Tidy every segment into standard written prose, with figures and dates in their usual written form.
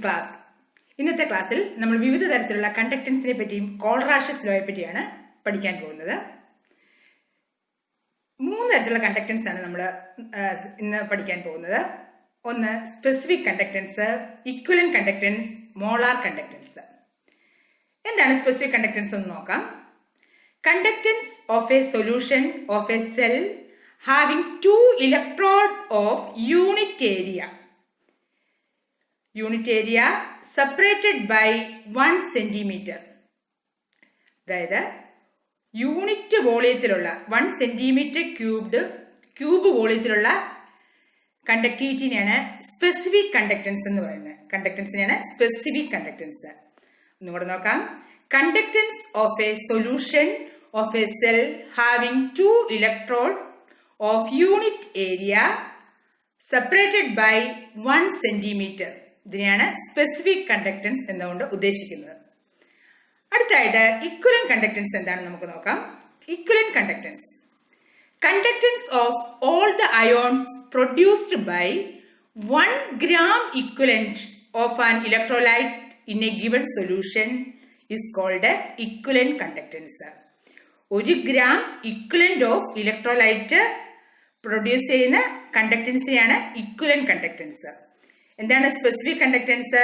Class. ഇന്നത്തെ ക്ലാസ്സിൽ നമ്മൾ വിവിധ തരത്തിലുള്ള കണ്ടക്ടൻസിനെ പറ്റിയും കോളറാഷ്യസ് ലോയെ പറ്റിയാണ് പഠിക്കാൻ പോകുന്നത്. 3 തരത്തിലുള്ള കണ്ടക്ടൻസ് ആണ് നമ്മൾ ഇന്ന് പഠിക്കാൻ പോകുന്നത്. ഒന്ന് specific conductance, equivalent conductance, molar conductance. എന്താണ് സ്പെസിഫിക് കണ്ടക്ടൻസ് എന്ന് നോക്കാം. Conductance of a solution of a cell having 2 electrode of unit area separated by 1 centimetre. അതായത് യൂണിറ്റ് വോളിയത്തിലുള്ള 1 സെന്റിമീറ്റർ ക്യൂബ് വോളിയത്തിലുള്ള കണ്ടക്ടിവിറ്റിനെയാണ് സ്പെസിഫിക് കണ്ടക്ടൻസ് എന്ന് പറയുന്നത്. കണ്ടക്ടൻസിനെയാണ് സ്പെസിഫിക് കണ്ടക്ടൻസ്. ഒന്നുകൂടെ നോക്കാം. Conductance of a solution of a cell having 2 electrode of unit area separated by 1 centimetre. ഇതിനെയാണ് സ്പെസിഫിക് കണ്ടക്ടൻസ് എന്നുകൊണ്ട് ഉദ്ദേശിക്കുന്നത്. അടുത്തായിട്ട് ഇക്വലന്റ് കണ്ടക്ടൻസ് എന്താണ് നമുക്ക് നോക്കാം. Equivalent conductance, conductance of all the ions produced by 1 gram equivalent of an electrolyte in a given solution is called equivalent conductance. 1 gram equivalent of electrolyte produce ചെയ്യുന്ന കണ്ടക്ടൻസിനെയാണ് equivalent conductance. എന്താണ് specific conductance?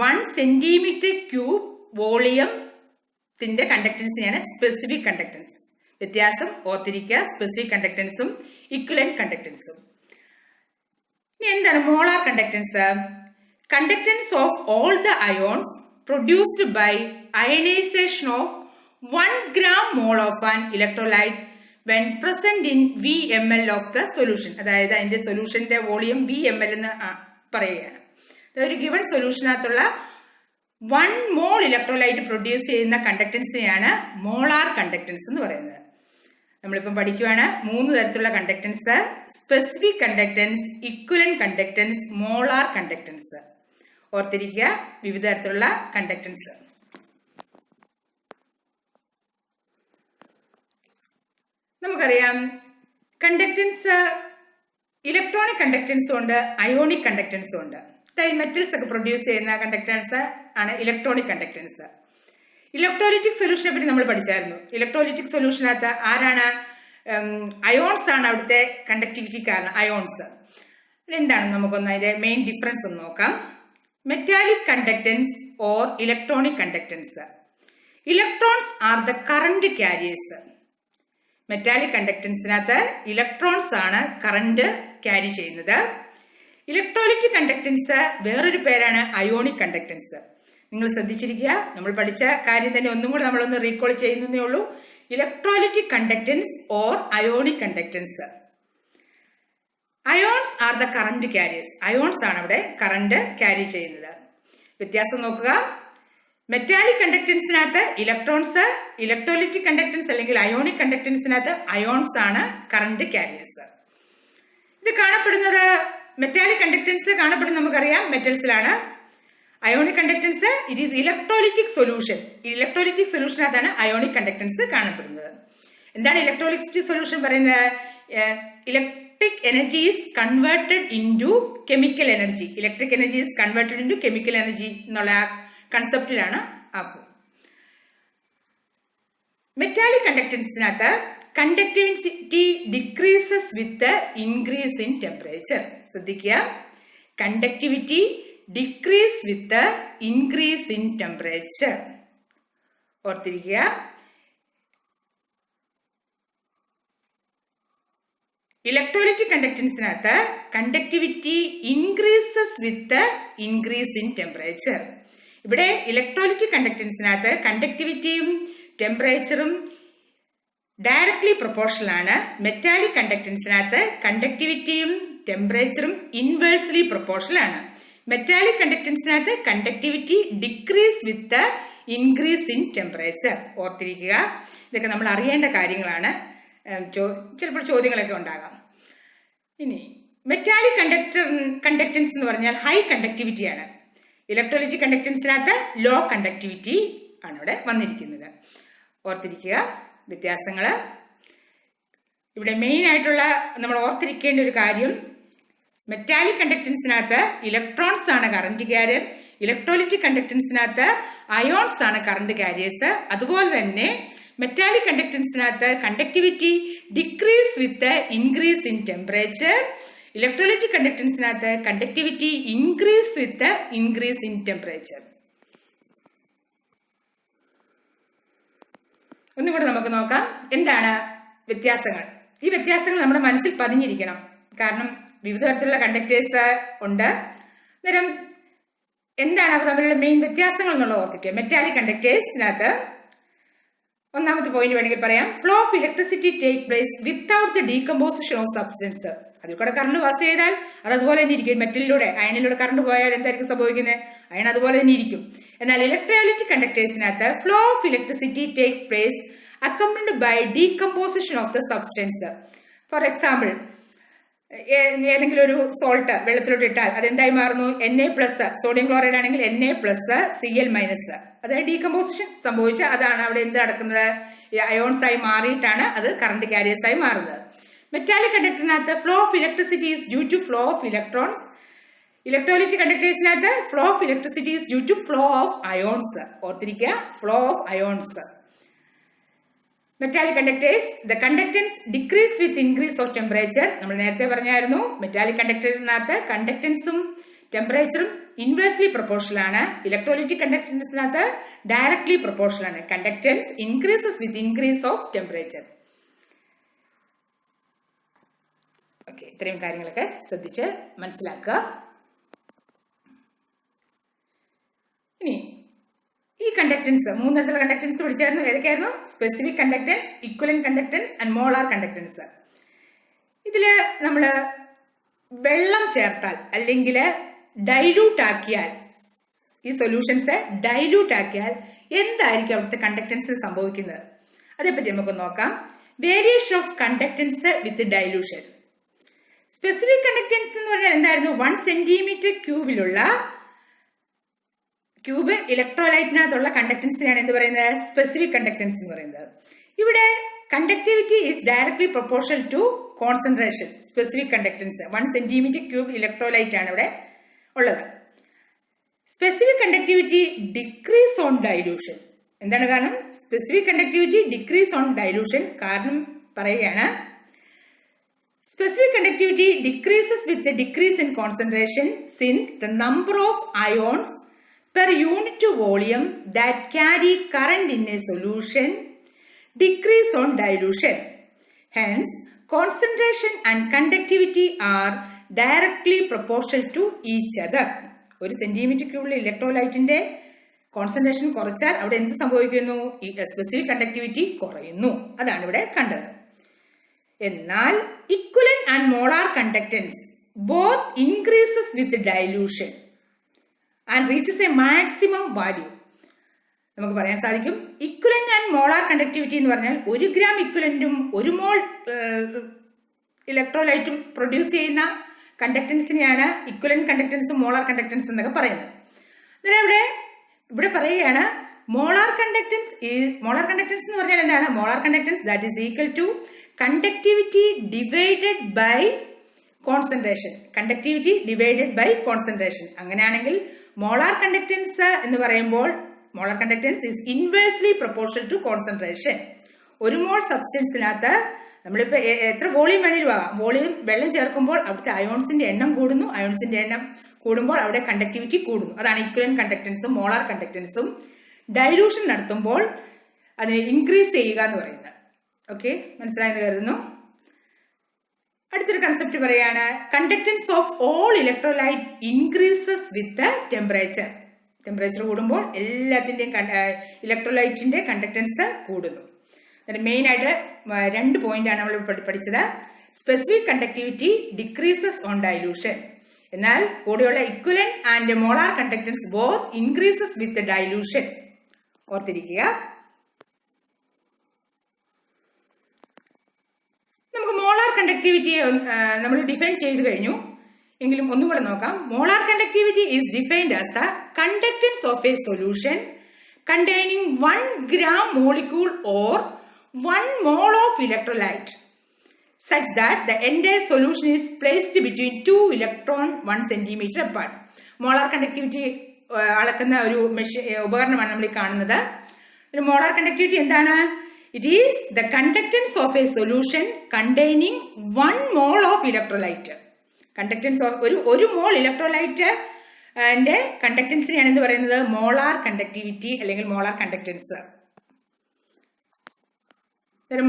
1 centimetre cube വോളിയത്തിന്റെ കണ്ടക്ടൻസിനെയാണ് specific conductance. വ്യത്യാസം ഓർത്തിരിക്കുക, specific കണ്ടക്ടൻസും equivalent കണ്ടക്ടൻസും. ഇനി എന്താണ് molar conductance? Conductance of all the ions produced by ionization of 1 gram mole of an electrolyte when present in VML of the solution. അതായത് അതിന്റെ സൊല്യൂഷന്റെ വോളിയം VML എന്ന് പറയുകയാണ്. ഒരു ഗിവൺ സൊല്യൂഷനകത്തുള്ള 1 മോൾ ഇലക്ട്രോലൈറ്റ് പ്രൊഡ്യൂസ് ചെയ്യുന്ന കണ്ടക്ടൻസിനെയാണ് മോളാർ കണ്ടക്ടൻസ് എന്ന് പറയുന്നത്. നമ്മളിപ്പം പഠിക്കുകയാണ് 3 തരത്തിലുള്ള conductance: specific conductance, equivalent conductance, molar conductance. ഓർത്തിരിക്കുക വിവിധ തരത്തിലുള്ള കണ്ടക്ടൻസ്. നമുക്കറിയാം കണ്ടക്ടൻസ് ഇലക്ട്രോണിക് കണ്ടക്ടൻസും ഉണ്ട്, അയോണിക് കണ്ടക്ടൻസും ഉണ്ട്. മെറ്റൽസ് ഒക്കെ പ്രൊഡ്യൂസ് ചെയ്യുന്ന കണ്ടക്ടൻസ് ആണ് ഇലക്ട്രോണിക് കണ്ടക്ടൻസ്. ഇലക്ട്രോലിറ്റിക് സൊല്യൂഷനെ പറ്റി നമ്മൾ പഠിച്ചായിരുന്നു. ഇലക്ട്രോലിറ്റിക് സൊല്യൂഷനകത്ത് ആരാണ്? അയോൺസ് ആണ് അവിടുത്തെ കണ്ടക്ടിവിറ്റി കാരണം. അയോൺസ് എന്താണ് നമുക്കൊന്ന് അതിന്റെ മെയിൻ ഡിഫറൻസ് ഒന്ന് നോക്കാം. Metallic conductance or electronic conductance. Electrons are the current carriers. Metallic കണ്ടക്ടൻസിനകത്ത് ഇലക്ട്രോൺസ് ആണ് കറന്റ് ക്യാരി ചെയ്യുന്നത്. ഇലക്ട്രോലിറ്റിക് കണ്ടക്ടൻസ് വേറൊരു പേരാണ് അയോണിക് കണ്ടക്ടൻസ്. നിങ്ങൾ ശ്രദ്ധിച്ചിരിക്കുക, നമ്മൾ പഠിച്ച കാര്യം തന്നെ ഒന്നും കൂടെ നമ്മളൊന്ന് റീകോൾ ചെയ്യുന്നതേ ഉള്ളൂ. Electrolytic conductance or ionic conductance. Ions are the current carriers. Ions ആണ് അവിടെ കറന്റ് ക്യാരി ചെയ്യുന്നത്. വ്യത്യാസം നോക്കുക. മെറ്റാലിക് കണ്ടക്ടൻസിനകത്ത് ഇലക്ട്രോൺസ്, ഇലക്ട്രോലിറ്റിക് കണ്ടക്ടൻസ് അല്ലെങ്കിൽ അയോണിക് കണ്ടക്ടൻസിനകത്ത് അയോൺസ് ആണ് കറന്റ് ക്യാരിയേഴ്സ്. ഇത് കാണപ്പെടുന്നത് മെറ്റാലിക് കണ്ടക്ടൻസ് കാണപ്പെടുന്നത് നമുക്കറിയാം മെറ്റൽസിലാണ്. Ionic conductance it is electrolytic solution. Electrolytic സൊല്യൂഷനകത്താണ് അയോണിക് കണ്ടക്ടൻസ് കാണപ്പെടുന്നത്. എന്താണ് ഇലക്ട്രോലിറ്റിക് സൊല്യൂഷൻ പറയുന്നത്? Electric energy is converted into chemical energy. Electric energy is converted into chemical energy എന്നുള്ള കൺസെപ്റ്റിലാണ് അപ്പോൾ. മെറ്റാലിക് കണ്ടക്ടൻസിനകത്ത് conductivity decreases with increase in temperature. ശ്രദ്ധിക്കുക, conductivity decrease with increase in temperature. ഓർത്തിരിക്കുക. Electrolytic കണ്ടക്ടൻസിനകത്ത് conductivity increases with increase in temperature. ഇവിടെ electrolytic കണ്ടക്ടൻസിനകത്ത് കണ്ടക്ടിവിറ്റിയും ടെമ്പറേച്ചറും ഡയറക്ട്ലി പ്രൊപ്പോർഷണൽ ആണ്. മെറ്റാലിക് കണ്ടക്ടൻസിനകത്ത് കണ്ടക്ടിവിറ്റിയും ടെമ്പറേച്ചറും ഇൻവേഴ്സ്ലി പ്രൊപ്പോർഷണൽ ആണ്. മെറ്റാലിക് കണ്ടക്ടൻസിനകത്ത് conductivity decrease with increase in temperature. ഓർത്തിരിക്കുക, ഇതൊക്കെ നമ്മൾ അറിയേണ്ട കാര്യങ്ങളാണ്. ചിലപ്പോൾ ചോദ്യങ്ങളൊക്കെ ഉണ്ടാകാം. ഇനി മെറ്റാലിക് കണ്ടക്ടൻസ് എന്ന് പറഞ്ഞാൽ ഹൈ കണ്ടക്ടിവിറ്റിയാണ്. ഇലക്ട്രോലിറ്റിക് കണ്ടക്ടൻസിനകത്ത് ലോ കണ്ടക്ടിവിറ്റി ആണ് ഇവിടെ വന്നിരിക്കുന്നത്. ഓർത്തിരിക്കുക വ്യത്യാസങ്ങൾ. ഇവിടെ മെയിൻ ആയിട്ടുള്ള നമ്മൾ ഓർത്തിരിക്കേണ്ട ഒരു കാര്യം, മെറ്റാലിക് കണ്ടക്ടൻസിനകത്ത് ഇലക്ട്രോൺസ് ആണ് കറന്റ് ക്യാരിയർ, ഇലക്ട്രോലൈറ്റിക് കണ്ടക്ടൻസിനകത്ത് അയോൺസ് ആണ് കറണ്ട് കാരിയേഴ്സ്. അതുപോലെ തന്നെ മെറ്റാലിക് കണ്ടക്ടൻസിനകത്ത് conductivity decrease with increase in temperature. Electrolytic കണ്ടക്ടൻസിനകത്ത് conductivity increase with increase in temperature. ഒന്നുകൂടെ നമുക്ക് നോക്കാം എന്താണ് വ്യത്യാസങ്ങൾ. ഈ വ്യത്യാസങ്ങൾ നമ്മുടെ മനസ്സിൽ പതിഞ്ഞിരിക്കണം. കാരണം വിവിധ തരത്തിലുള്ള കണ്ടക്ടേഴ്സ് ഉണ്ട്. അന്നേരം എന്താണ് അവർ തമ്മിലുള്ള മെയിൻ വ്യത്യാസങ്ങൾ എന്നുള്ളത് ഓർത്തിട്ട് മെറ്റാലിക് കണ്ടക്ടേഴ്സിനകത്ത് ഒന്നാമത്തെ പോയിന്റ് വേണമെങ്കിൽ പറയാം, flow of electricity take place without the decomposition of substance. അതിൽ കൂടെ കറണ്ട് പാസ് ചെയ്താൽ അത് അതുപോലെ തന്നെ ഇരിക്കും. മെറ്റലിലൂടെ അയണിലൂടെ കറണ്ട് പോയാൽ എന്തായിരിക്കും സംഭവിക്കുന്നത്? അയൺ അതുപോലെ തന്നെ ഇരിക്കും. എന്നാൽ ഇലക്ട്രോലൈറ്റിക് കണ്ടക്ടേഴ്സിനകത്ത് flow of electricity take place accompanied by decomposition of the substance. For example, ഏതെങ്കിലും ഒരു സോൾട്ട് വെള്ളത്തിലോട്ട് ഇട്ടാൽ അതെന്തായി മാറുന്നു? Na+. സോഡിയം ക്ലോറൈഡ് ആണെങ്കിൽ Na+Cl-. അതായത് ഡീകമ്പോസിഷൻ സംഭവിച്ച അതാണ് അവിടെ എന്ത് നടക്കുന്നത്? അയോൺസ് ആയി മാറിയിട്ടാണ് അത് കറണ്ട് കാരിയേഴ്സ് ആയി മാറുന്നത്. മെറ്റാലിക് കണ്ടക്ടറിനകത്ത് flow of electricity is due to flow of electrons. Electrolytic കണ്ടക്ടേഴ്സിനകത്ത് flow of electricity is due to flow of ions. ഓർത്തിരിക്കുക, flow of ions. Metallic conductors, the conductance decrease with increase of temperature. നമ്മൾ നേരത്തെ പറഞ്ഞായിരുന്നു metallic കണ്ടക്ടറിനകത്ത് കണ്ടക്ടൻസും ടെമ്പറേച്ചറും inversely proportional ആണ്. Electrolytic കണ്ടക്ടൻസിനകത്ത് ഡയറക്ട്ലി പ്രൊപ്പോർഷണൽ ആണ്. Conductance increases with increase of temperature. Okay, ഇത്രയും കാര്യങ്ങളൊക്കെ ശ്രദ്ധിച്ച് മനസ്സിലാക്കുക. ഇനി ഈ കണ്ടക്ടൻസ്, മൂന്ന് തരത്തിലുള്ള കണ്ടക്ടൻസ് പഠിച്ചായിരുന്നു. ഏതൊക്കെയായിരുന്നു? Specific conductance, equivalent conductance and molar conductance. ഇതില് നമ്മൾ വെള്ളം ചേർത്താൽ അല്ലെങ്കിൽ ഡൈല്യൂട്ട് ആക്കിയാൽ, ഈ സൊല്യൂഷൻസ് ഡൈല്യൂട്ട് ആക്കിയാൽ എന്തായിരിക്കും അവിടുത്തെ കണ്ടക്ടൻസ് സംഭവിക്കുന്നത്? അതേപ്പറ്റി നമുക്ക് നോക്കാം. Variation of conductance with dilution. Specific conductance എന്ന് പറഞ്ഞാൽ എന്തായിരുന്നു? 1 സെന്റിമീറ്റർ ക്യൂബ് ഇലക്ട്രോലൈറ്റിനകത്തുള്ള കണ്ടക്ടൻസിനാണ് എന്ത് പറയുന്നത്? സ്പെസിഫിക് കണ്ടക്ടൻസ് എന്ന് പറയുന്നത്. ഇവിടെ conductivity is directly proportional to concentration. Specific conductance 1 centimetre cube electrolyte ആണ് ഇവിടെ ഉള്ളത്. Specific conductivity decrease on dilution. എന്താണ് കാരണം? Specific conductivity decrease on dilution. കാരണം പറയുകയാണ്, specific conductivity decreases with the decrease in concentration since the number of ions per unit volume that carry current in a solution decrease on dilution. Hence, concentration and conductivity are directly proportional to each other. ഒരു centimetre ക്യൂബിൽ ഇലക്ട്രോലൈറ്റിന്റെ concentration കുറച്ചാൽ അവിടെ എന്ത് സംഭവിക്കുന്നു? ഈ specific conductivity കുറയുന്നു. അതാണ് ഇവിടെ കണ്ടത്. എന്നാൽ equivalent and molar conductance both increases with dilution and reaches a maximum value. നമുക്ക് പറയാൻ സാധിക്കും ഇക്വലന്റ് ആൻഡ് മോളാർ കണ്ടക്ടിവിറ്റി എന്ന് പറഞ്ഞാൽ 1 ഗ്രാം ഇക്വലന്റും 1 മോൾ ഇലക്ട്രോലൈറ്റും പ്രൊഡ്യൂസ് ചെയ്യുന്ന കണ്ടക്ടൻസിനെയാണ് ഇക്വലന്റ് കണ്ടക്ടൻസും മോളാർ കണ്ടക്ടൻസ് എന്നൊക്കെ പറയുന്നത്. അന്നേരം ഇവിടെ പറയുകയാണ് മോളാർ കണ്ടക്ടൻസ് എന്ന് പറഞ്ഞാൽ എന്താണ്? Molar conductance that is equal to conductivity divided by concentration. Conductivity divided by concentration. അങ്ങനെയാണെങ്കിൽ മോളാർ കണ്ടക്ടൻസ് എന്ന് പറയുമ്പോൾ molar conductance is inversely proportional to concentration. 1 mole സബ്സ്റ്റൻസിനകത്ത് നമ്മളിപ്പോൾ എത്ര വോളിയം വേണമെങ്കിലും ആകാം. വോളിയം വെള്ളം ചേർക്കുമ്പോൾ അവിടുത്തെ അയോൺസിന്റെ എണ്ണം കൂടുന്നു. അയോൺസിന്റെ എണ്ണം കൂടുമ്പോൾ അവിടെ കണ്ടക്ടിവിറ്റി കൂടുന്നു. അതാണ് ഇക്വലന്റ് കണ്ടക്ടൻസും മോളാർ കണ്ടക്ടൻസും. ഡൈല്യൂഷൻ നടത്തുമ്പോൾ അതിനെ ഇൻക്രീസ് ചെയ്യുക എന്ന് പറയുന്നത്. ഓക്കെ, മനസ്സിലായെന്ന് കരുതുന്നു. അടുത്തൊരു കൺസെപ്റ്റ് പറയാണ്, conductance of all electrolyte increases with temperature. Temperature കൂടുമ്പോൾ എല്ലാത്തിന്റെയും ഇലക്ട്രോലൈറ്റിന്റെ കണ്ടക്ടൻസ് കൂടുന്നു. മെയിൻ ആയിട്ട് 2 പോയിന്റ് ആണ് നമ്മൾ പഠിച്ചത്. Specific conductivity decreases on dilution. എന്നാൽ കൂടെയുള്ള equivalent and molar conductance both increases with dilution. ഓർത്തിരിക്കുക. നമുക്ക് മോളാർ കണ്ടക്ടിവിറ്റി നമ്മൾ ഡിഫൈൻ ചെയ്തു കഴിഞ്ഞു. എങ്കിലും ഒന്നുകൂടെ നോക്കാം. Molar conductivity is defined as the conductance of a solution containing 1 gram molecule or 1 mole of electrolyte such that the entire solution is placed between 2 electrons 1 centimeter apart. Molar conductivity അളക്കുന്ന ഒരു ഉപകരണമാണ് നമ്മൾ ഈ കാണുന്നത്. മോളാർ കണ്ടക്ടിവിറ്റി എന്താണ്? It is the conductance of a solution containing 1 mole of electrolyte. Conductance of ഒരു mole electrolyte കണ്ടക്ടൻസിനെയാണ് എന്ത് പറയുന്നത്? മോളാർ കണ്ടക്ടിവിറ്റി അല്ലെങ്കിൽ മോളാർ കണ്ടക്ടൻസ്.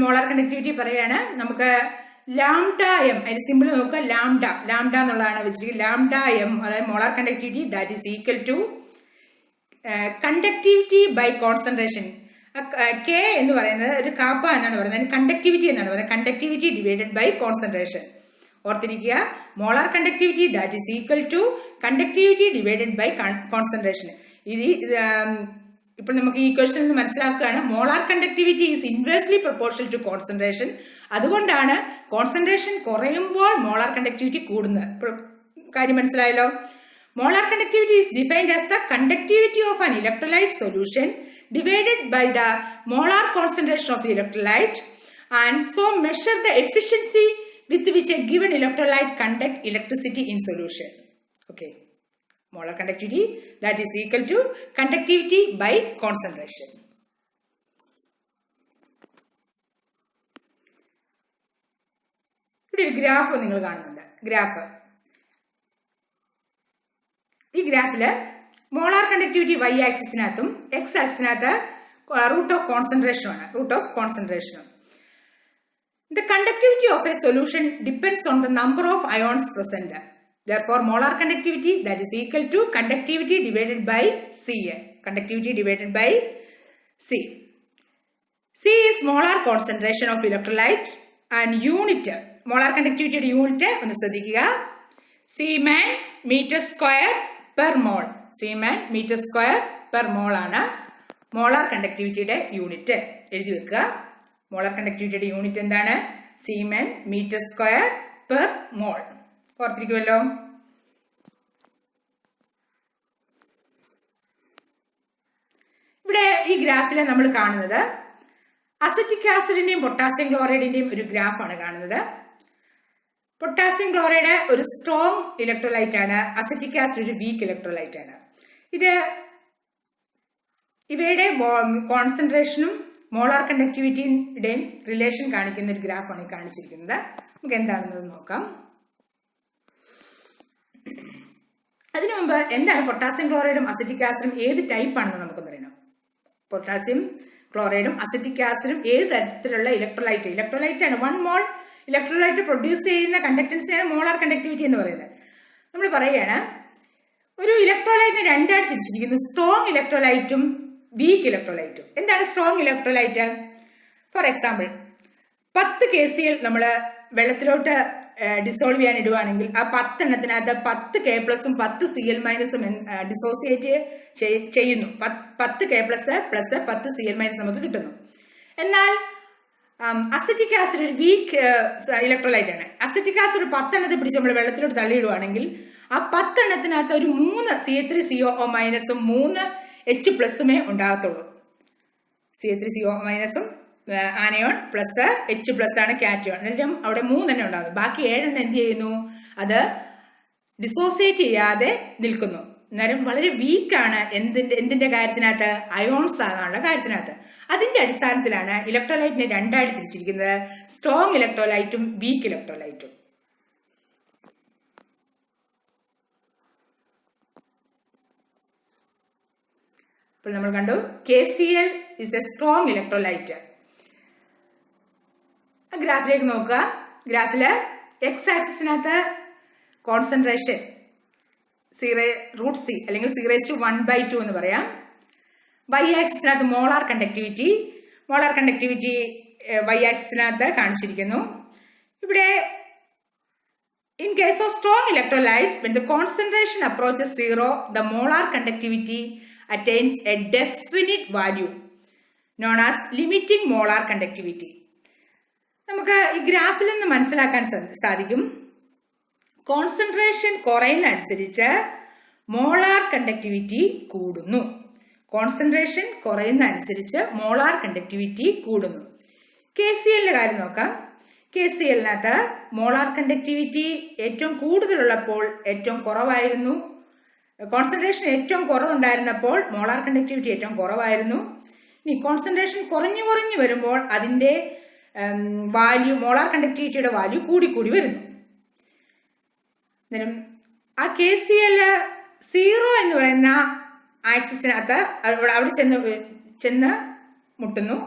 മോളാർ കണ്ടക്ടിവിറ്റി പറയാണ് നമുക്ക് ലാംഡ എം, അതിന്റെ സിമ്പിൾ നോക്കുക, ലാംഡ എന്നുള്ളതാണ് വെച്ചിരിക്കുന്നത്. ലാംഡ എം, അതായത് molar conductivity, that is equal to conductivity by concentration. K എന്ന് പറയുന്നത് ഒരു കാപ്പ എന്നാണ് പറയുന്നത്, കണ്ടക്ടിവിറ്റി എന്നാണ് പറയുന്നത്. Conductivity divided by concentration. ഓർത്തിരിക്കുക, molar conductivity that is equal to conductivity divided by concentration. ഇത് ഇപ്പോൾ നമുക്ക് ഈ ക്വസ്റ്റ്യനിൽ നിന്ന് മനസ്സിലാക്കുകയാണ്, molar conductivity is inversely proportional to concentration. അതുകൊണ്ടാണ് കോൺസെൻട്രേഷൻ കുറയുമ്പോൾ മോളാർ കണ്ടക്ടിവിറ്റി കൂടുന്നത്. ഇപ്പോൾ കാര്യം മനസ്സിലായല്ലോ. Molar conductivity is defined as the conductivity of an electrolyte solution divided by the molar concentration of the electrolyte, and so measure the efficiency with which a given electrolyte conduct electricity in solution. Okay, molar conductivity that is equal to conductivity by concentration. ഇവിടെ ഒരു graph നിങ്ങൾ കാണുന്നുണ്ട്. ഈ ഗ്രാഫില് molar conductivity Y ആക്സിസിനകത്തും X ആക്സിസിനകത്ത് root of കോൺസെൻട്രേഷനും. The conductivity of a solution depends on the number of ions present. Therefore, molar conductivity that is equal to conductivity divided by C. Conductivity divided by C. C is molar concentration of electrolyte and unit. Molar conductivity unit ഒന്ന് ശ്രദ്ധിക്കുക. Siemens meter square per mole. Siemens meter square per mole ആണ് molar കണ്ടക്ടിവിറ്റിയുടെ unit. എഴുതി വെക്കുക. Molar കണ്ടക്ടിവിറ്റിയുടെ unit എന്താണ്? Siemens meter square per mole. ഓർത്തിരിക്കുമല്ലോ. ഇവിടെ ഈ ഗ്രാഫിൽ നമ്മൾ കാണുന്നത് അസറ്റിക് ആസിഡിന്റെയും പൊട്ടാസ്യം ക്ലോറൈഡിന്റെയും ഒരു ഗ്രാഫാണ് കാണുന്നത്. പൊട്ടാസ്യം ക്ലോറൈഡ് ഒരു സ്ട്രോങ് ഇലക്ട്രോലൈറ്റ് ആണ്, അസറ്റിക് ആസിഡ് ഒരു വീക്ക് ഇലക്ട്രോലൈറ്റ് ആണ്. ഇവയുടെ കോൺസെൻട്രേഷനും മോളാർ കണ്ടക്ടിവിറ്റിയുടെയും റിലേഷൻ കാണിക്കുന്ന ഒരു ഗ്രാഫാണ് കാണിച്ചിരിക്കുന്നത്. നമുക്ക് എന്താണെന്നത് നോക്കാം. അതിനു മുമ്പ് എന്താണ് പൊട്ടാസ്യം ക്ലോറൈഡും അസറ്റിക് ആസിഡും ഏത് ടൈപ്പ് ആണെന്ന് നമുക്കൊന്ന് അറിയണം. പൊട്ടാസ്യം ക്ലോറൈഡും അസറ്റിക് ആസിഡും ഏത് തരത്തിലുള്ള ഇലക്ട്രോലൈറ്റ് ആണ്. 1 mole ഇലക്ട്രോലൈറ്റ് പ്രൊഡ്യൂസ് ചെയ്യുന്ന കണ്ടക്ടൻസിനാണ് മോളാർ കണ്ടക്ടിവിറ്റി എന്ന് പറയുന്നത്. നമ്മൾ പറയുകയാണ്, ഒരു ഇലക്ട്രോലൈറ്റിനെ രണ്ടായിട്ട് തിരിച്ചിരിക്കുന്നു, സ്ട്രോങ് ഇലക്ട്രോലൈറ്റും വീക്ക് ഇലക്ട്രോലൈറ്റും. എന്താണ് strong electrolyte? For example 10 KCl നമ്മൾ വെള്ളത്തിലോട്ട് ഡിസോൾവ് ചെയ്യാൻ ഇടുവാണെങ്കിൽ ആ 10 എണ്ണത്തിനകത്ത് 10 K+ 10 Cl- ഡിസോസിയേറ്റ് ചെയ്യുന്നു. 10 K+ + 10 Cl- നമുക്ക് കിട്ടുന്നു. എന്നാൽ അസറ്റിക് ആസിഡ് ഒരു വീക്ക് ഇലക്ട്രോലൈറ്റ് ആണ്. അസറ്റിക് ആസിഡ് 10 എണ്ണത്തെ പിടിച്ച് നമ്മൾ വെള്ളത്തിലോട്ട് തള്ളിയിടുവാണെങ്കിൽ ആ 10 എണ്ണത്തിനകത്ത് ഒരു 3 CH3COO- 3 H+ ഉണ്ടാകത്തുള്ളൂ. CH3COO- anion plus H+ ആണ് കാറ്റയോൺ. എന്നിട്ടും അവിടെ 3 എണ്ണം ഉണ്ടാകും. ബാക്കി 7 എണ്ണം എന്ത് ചെയ്യുന്നു? അത് ഡിസോസിയേറ്റ് ചെയ്യാതെ നിൽക്കുന്നു. അന്നേരം വളരെ വീക്കാണ്. എന്തിന്റെ കാര്യത്തിനകത്ത്? അയോൺസ് ആകാനുള്ള കാര്യത്തിനകത്ത്. അതിന്റെ അടിസ്ഥാനത്തിലാണ് ഇലക്ട്രോലൈറ്റിനെ രണ്ടായിട്ട് തിരിച്ചിരിക്കുന്നത്, സ്ട്രോങ് ഇലക്ട്രോലൈറ്റും വീക്ക് ഇലക്ട്രോലൈറ്റും. ഇപ്പോൾ നമ്മൾ കണ്ടു KCl is a strong electrolyte. ഗ്രാഫിലേക്ക് നോക്കുക. ഗ്രാഫില് എക്സ് ആക്സിസിനകത്ത് കോൺസെൻട്രേഷൻ √C അല്ലെങ്കിൽ C⁻² എന്ന് പറയാം. വൈ ആക്സിസിനകത്ത് മോളാർ കണ്ടക്ടിവിറ്റി വൈ ആക്സിസിനകത്ത് കാണിച്ചിരിക്കുന്നു. ഇവിടെ in case of strong electrolyte, when the concentration approaches 0, the molar conductivity attains a definite value known as limiting molar conductivity. നമുക്ക് ഈ ഗ്രാഫിൽ നിന്ന് മനസ്സിലാക്കാൻ സാധിക്കും, കോൺസെൻട്രേഷൻ കുറയുന്ന അനുസരിച്ച് മോളാർ കണ്ടക്ടിവിറ്റി കൂടുന്നു. കോൺസെൻട്രേഷൻ കുറയുന്ന അനുസരിച്ച് മോളാർ കണ്ടക്ടിവിറ്റി കൂടുന്നു. KClന്റെ കാര്യം നോക്കാം. KClനകത്ത് മോളാർ കണ്ടക്ടിവിറ്റി ഏറ്റവും കൂടുതലുള്ളപ്പോൾ ഏറ്റവും കുറവായിരുന്നു കോൺസെൻട്രേഷൻ ഏറ്റവും കുറവുണ്ടായിരുന്നപ്പോൾ മോളാർ കണ്ടക്ടിവിറ്റി ഏറ്റവും കുറവായിരുന്നു. ഇനി കോൺസെൻട്രേഷൻ കുറഞ്ഞു കുറഞ്ഞു വരുമ്പോൾ അതിൻ്റെ വാല്യൂ, മോളാർ കണ്ടക്ടിവിറ്റിയുടെ വാല്യൂ കൂടിക്കൂടി വരുന്നു. അന്നേരം ആ KCl 0 എന്ന് പറയുന്ന ആക്സിസിനകത്ത് അവിടെ ചെന്ന് മുട്ടുന്നു.